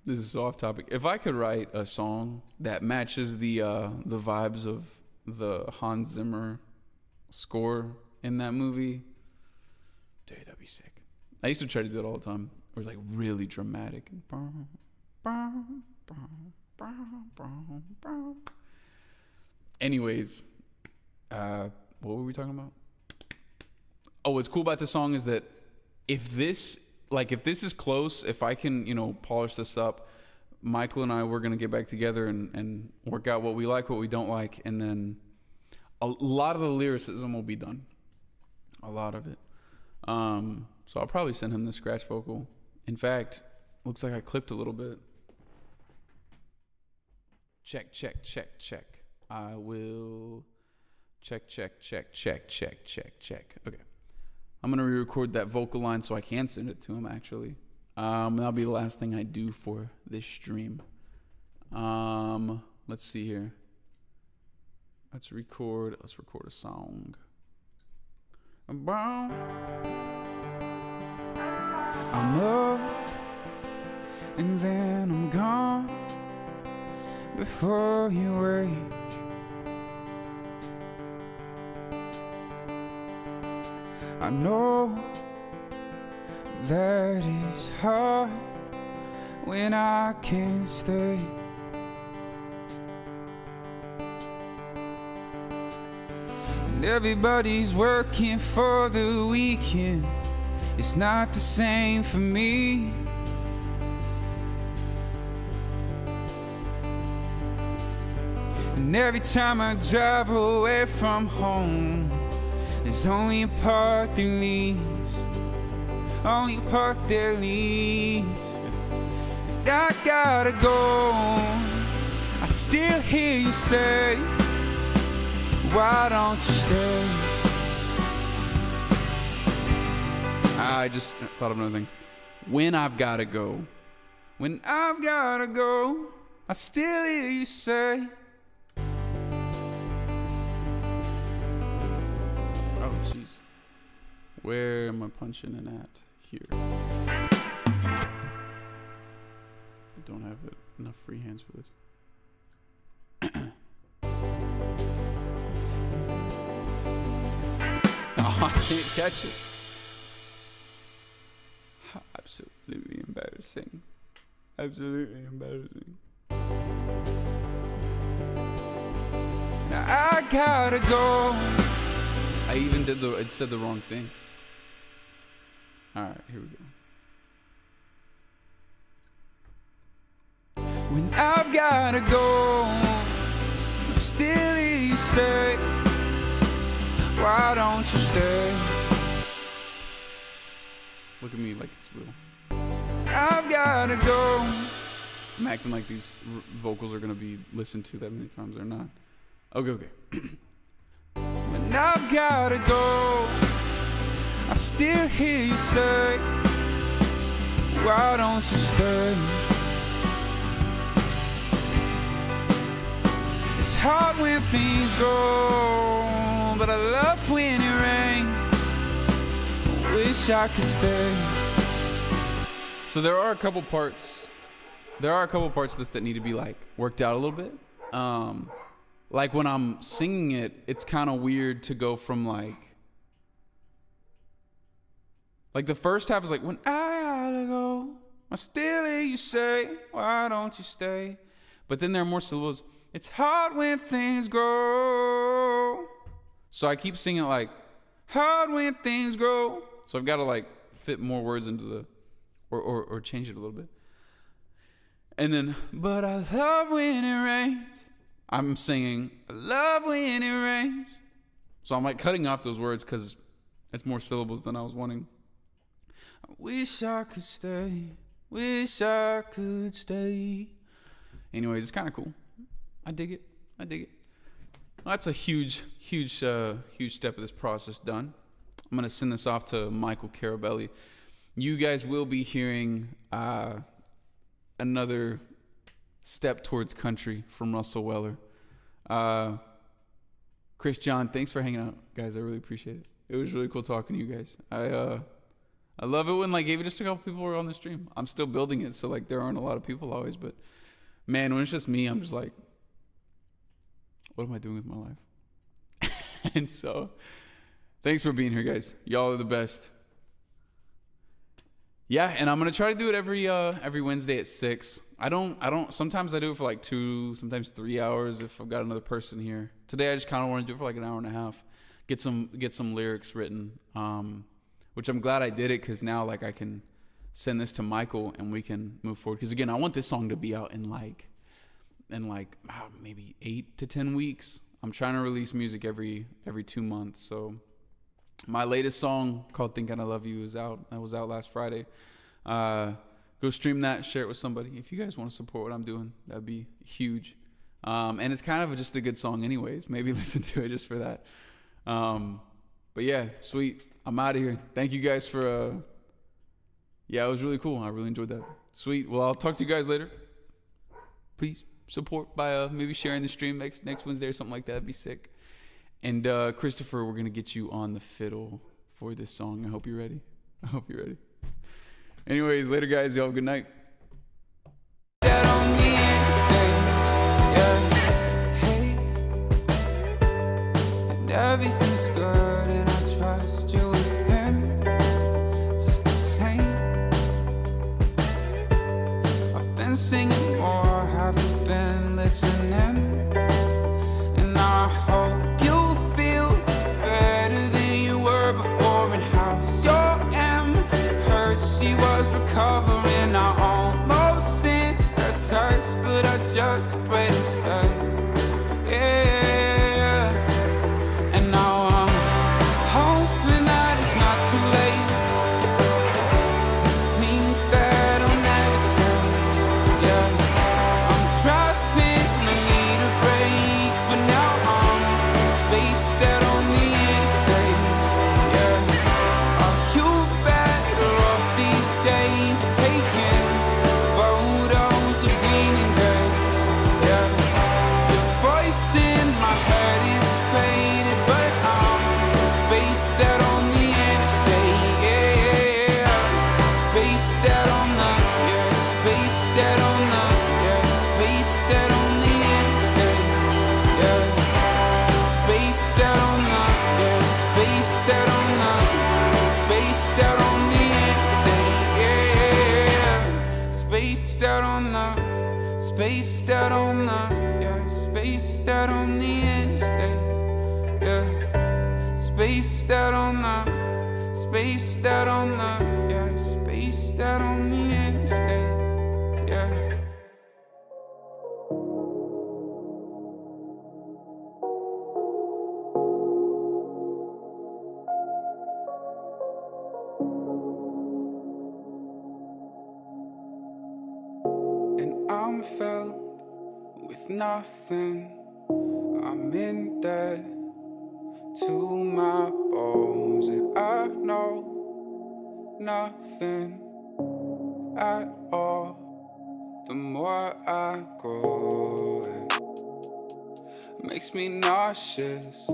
B: this is so off topic. If I could write a song that matches the vibes of the Hans Zimmer score in that movie, dude, that'd be sick. I used to try to do it all the time. It was like really dramatic. Anyways, what were we talking about? Oh, what's cool about this song is that if this is close, if I can, polish this up, Michael and I, we're going to get back together and work out what we like, what we don't like. And then a lot of the lyricism will be done. A lot of it. So I'll probably send him the scratch vocal. In fact, looks like I clipped a little bit. Check. I will check. Okay. I'm going to re-record that vocal line so I can send it to him, actually. That'll be the last thing I do for this stream. Let's see here. Let's record a song. I'm up and then I'm gone before you wake. I know that it's hard when I can't stay. And everybody's working for the weekend. It's not the same for me. And every time I drive away from home, there's only a part that leaves, only a part that leaves. And I gotta go. I still hear you say, why don't you stay? I just thought of another thing. When I've gotta go, I still hear you say. Where am I punching in at? Here. I don't have enough free hands for this. Oh, I can't catch it. Absolutely embarrassing. Absolutely embarrassing. Now I gotta go. I even it said the wrong thing. Alright, here we go. When I've gotta go, still you say, why don't you stay? Look at me like it's real. I've gotta go. I'm acting like these vocals are gonna be listened to that many times. They're not. Okay. When I've gotta go, I still hear you say, why don't you stay? It's hard when things go, but I love when it rains. I wish I could stay. So there are a couple parts of this that need to be like worked out a little bit. Like when I'm singing it, it's kind of weird to go from like the first half is like, when I gotta go, I still hear you say, why don't you stay? But then there are more syllables. It's hard when things grow. So I keep singing it like, hard when things grow. So I've got to like fit more words into the, or change it a little bit. And then, but I love when it rains. I'm singing, I love when it rains. So I'm like cutting off those words because it's more syllables than I was wanting. I wish I could stay. Wish I could stay. Anyways, it's kind of cool. I dig it. Well, that's a huge step of this process done. I'm going to send this off to Michael Carabelli. You guys will be hearing another step towards country from Russell Weller. Chris John, thanks for hanging out, guys. I really appreciate it. It was really cool talking to you guys. I love it when like even just a couple people were on the stream. I'm still building it, so like there aren't a lot of people always, but man, when it's just me, I'm just like, what am I doing with my life? And so thanks for being here, guys. Y'all are the best. Yeah, and I'm gonna try to do it every Wednesday at 6. I don't sometimes I do it for like 2, sometimes 3 hours if I've got another person here. Today I just kinda wanna do it for like an hour and a half. Get some lyrics written. Which I'm glad I did it because now like I can send this to Michael and we can move forward. Because again, I want this song to be out in maybe 8 to 10 weeks. I'm trying to release music every 2 months. So my latest song called Thinking I Love You is out. That was out last Friday. Go stream that, share it with somebody. If you guys want to support what I'm doing, that'd be huge. And it's kind of just a good song anyways. Maybe listen to it just for that. But yeah, sweet. I'm out of here. Thank you guys for, it was really cool. I really enjoyed that. Sweet. Well, I'll talk to you guys later. Please support by maybe sharing the stream next Wednesday or something like that. That'd be sick. And Christopher, we're going to get you on the fiddle for this song. I hope you're ready. Anyways, later, guys. Y'all have a good night.
C: Everything's good and I trust you with him just the same. I've been singing more, have you been listening? And I hope you feel better than you were before. And how's your M? Heard she was recovering. I almost sent a text, but I just prayed to stay. Yeah. Spaced out on the interstate, yeah. Spaced out on the interstate, yeah. And I'm filled with nothing. I'm in debt to my bones, and I know nothing at all. The more I grow, it makes me nauseous,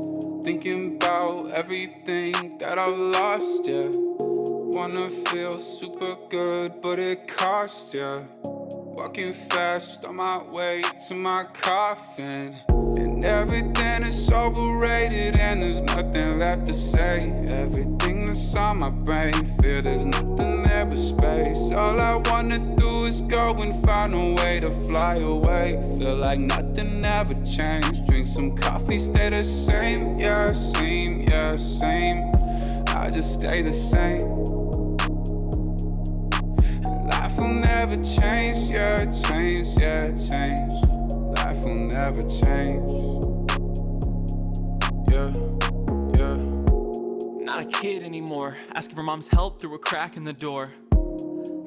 C: thinking about everything that I've lost, yeah. Wanna feel super good, but it costs, yeah. Walking fast on my way to my coffin, and everything is overrated and there's nothing left to say. Everything that's on my brain, feel there's nothing there but space. All I wanna do is go and find a way to fly away. Feel like nothing ever changed. Drink some coffee, stay the same, yeah, same, yeah, same. I just stay the same. Life will never change, yeah, change, yeah, change. Life will never change. Yeah, yeah.
D: Not a kid anymore, asking for mom's help through a crack in the door.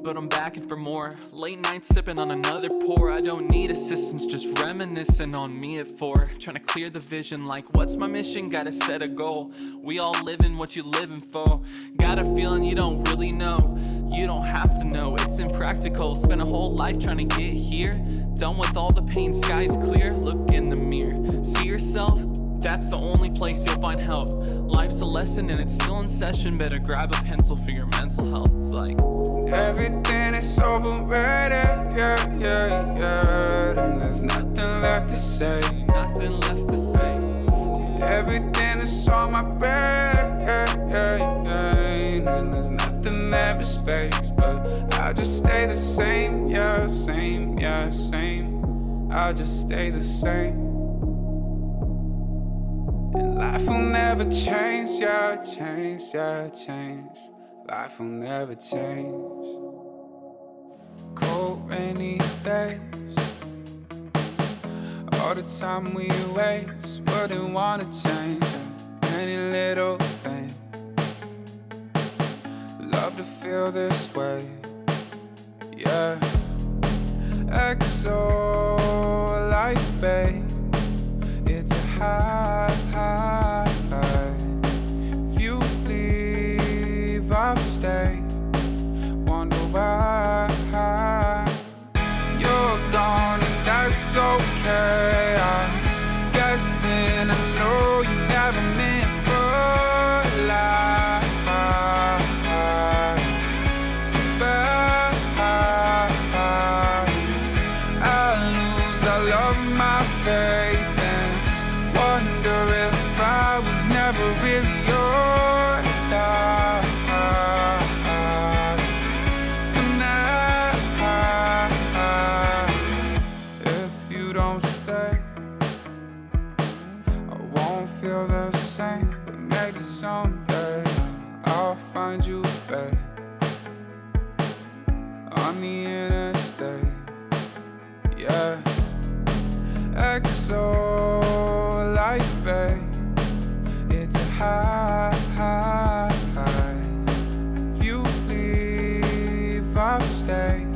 D: But I'm begging for more. Late nights sipping on another pour. I don't need assistance, just reminiscing on me at 4. Trying to clear the vision like what's my mission? Gotta set a goal. We all living what you living for. Got a feeling you don't really know. You don't have to know, it's impractical. Spend a whole life trying to get here. Done with all the pain, sky's clear. Look in the mirror, see yourself. That's the only place you'll find help. Life's a lesson and it's still in session. Better grab a pencil for your mental health. It's like
C: everything is overrated, yeah, yeah, yeah. And there's nothing left to say.
D: nothing left to say.
C: Everything is on my brain, yeah, yeah, yeah. And there's nothing there but space. But I just stay the same, yeah, same, yeah, same. I just stay the same. And life will never change, yeah, change, yeah, change. Life will never change. Cold, rainy days. All the time we waste, wouldn't wanna change any little thing. Love to feel this way, yeah. XO life, babe. It's a high, high, high. If you leave, I'll stay. Wonder why. You're gone and that's okay. I guess then I know you never meant for life. So bad. I lose all of my faith and wonder if I was never really yours. So now, if you don't stay, I won't feel the same. But maybe someday I'll find you, babe, on the interstate, yeah. XO life, babe. It's a high, high, high. If you leave, I'll stay.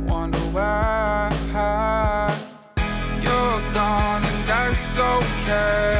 C: Wonder why. You're gone and that's okay.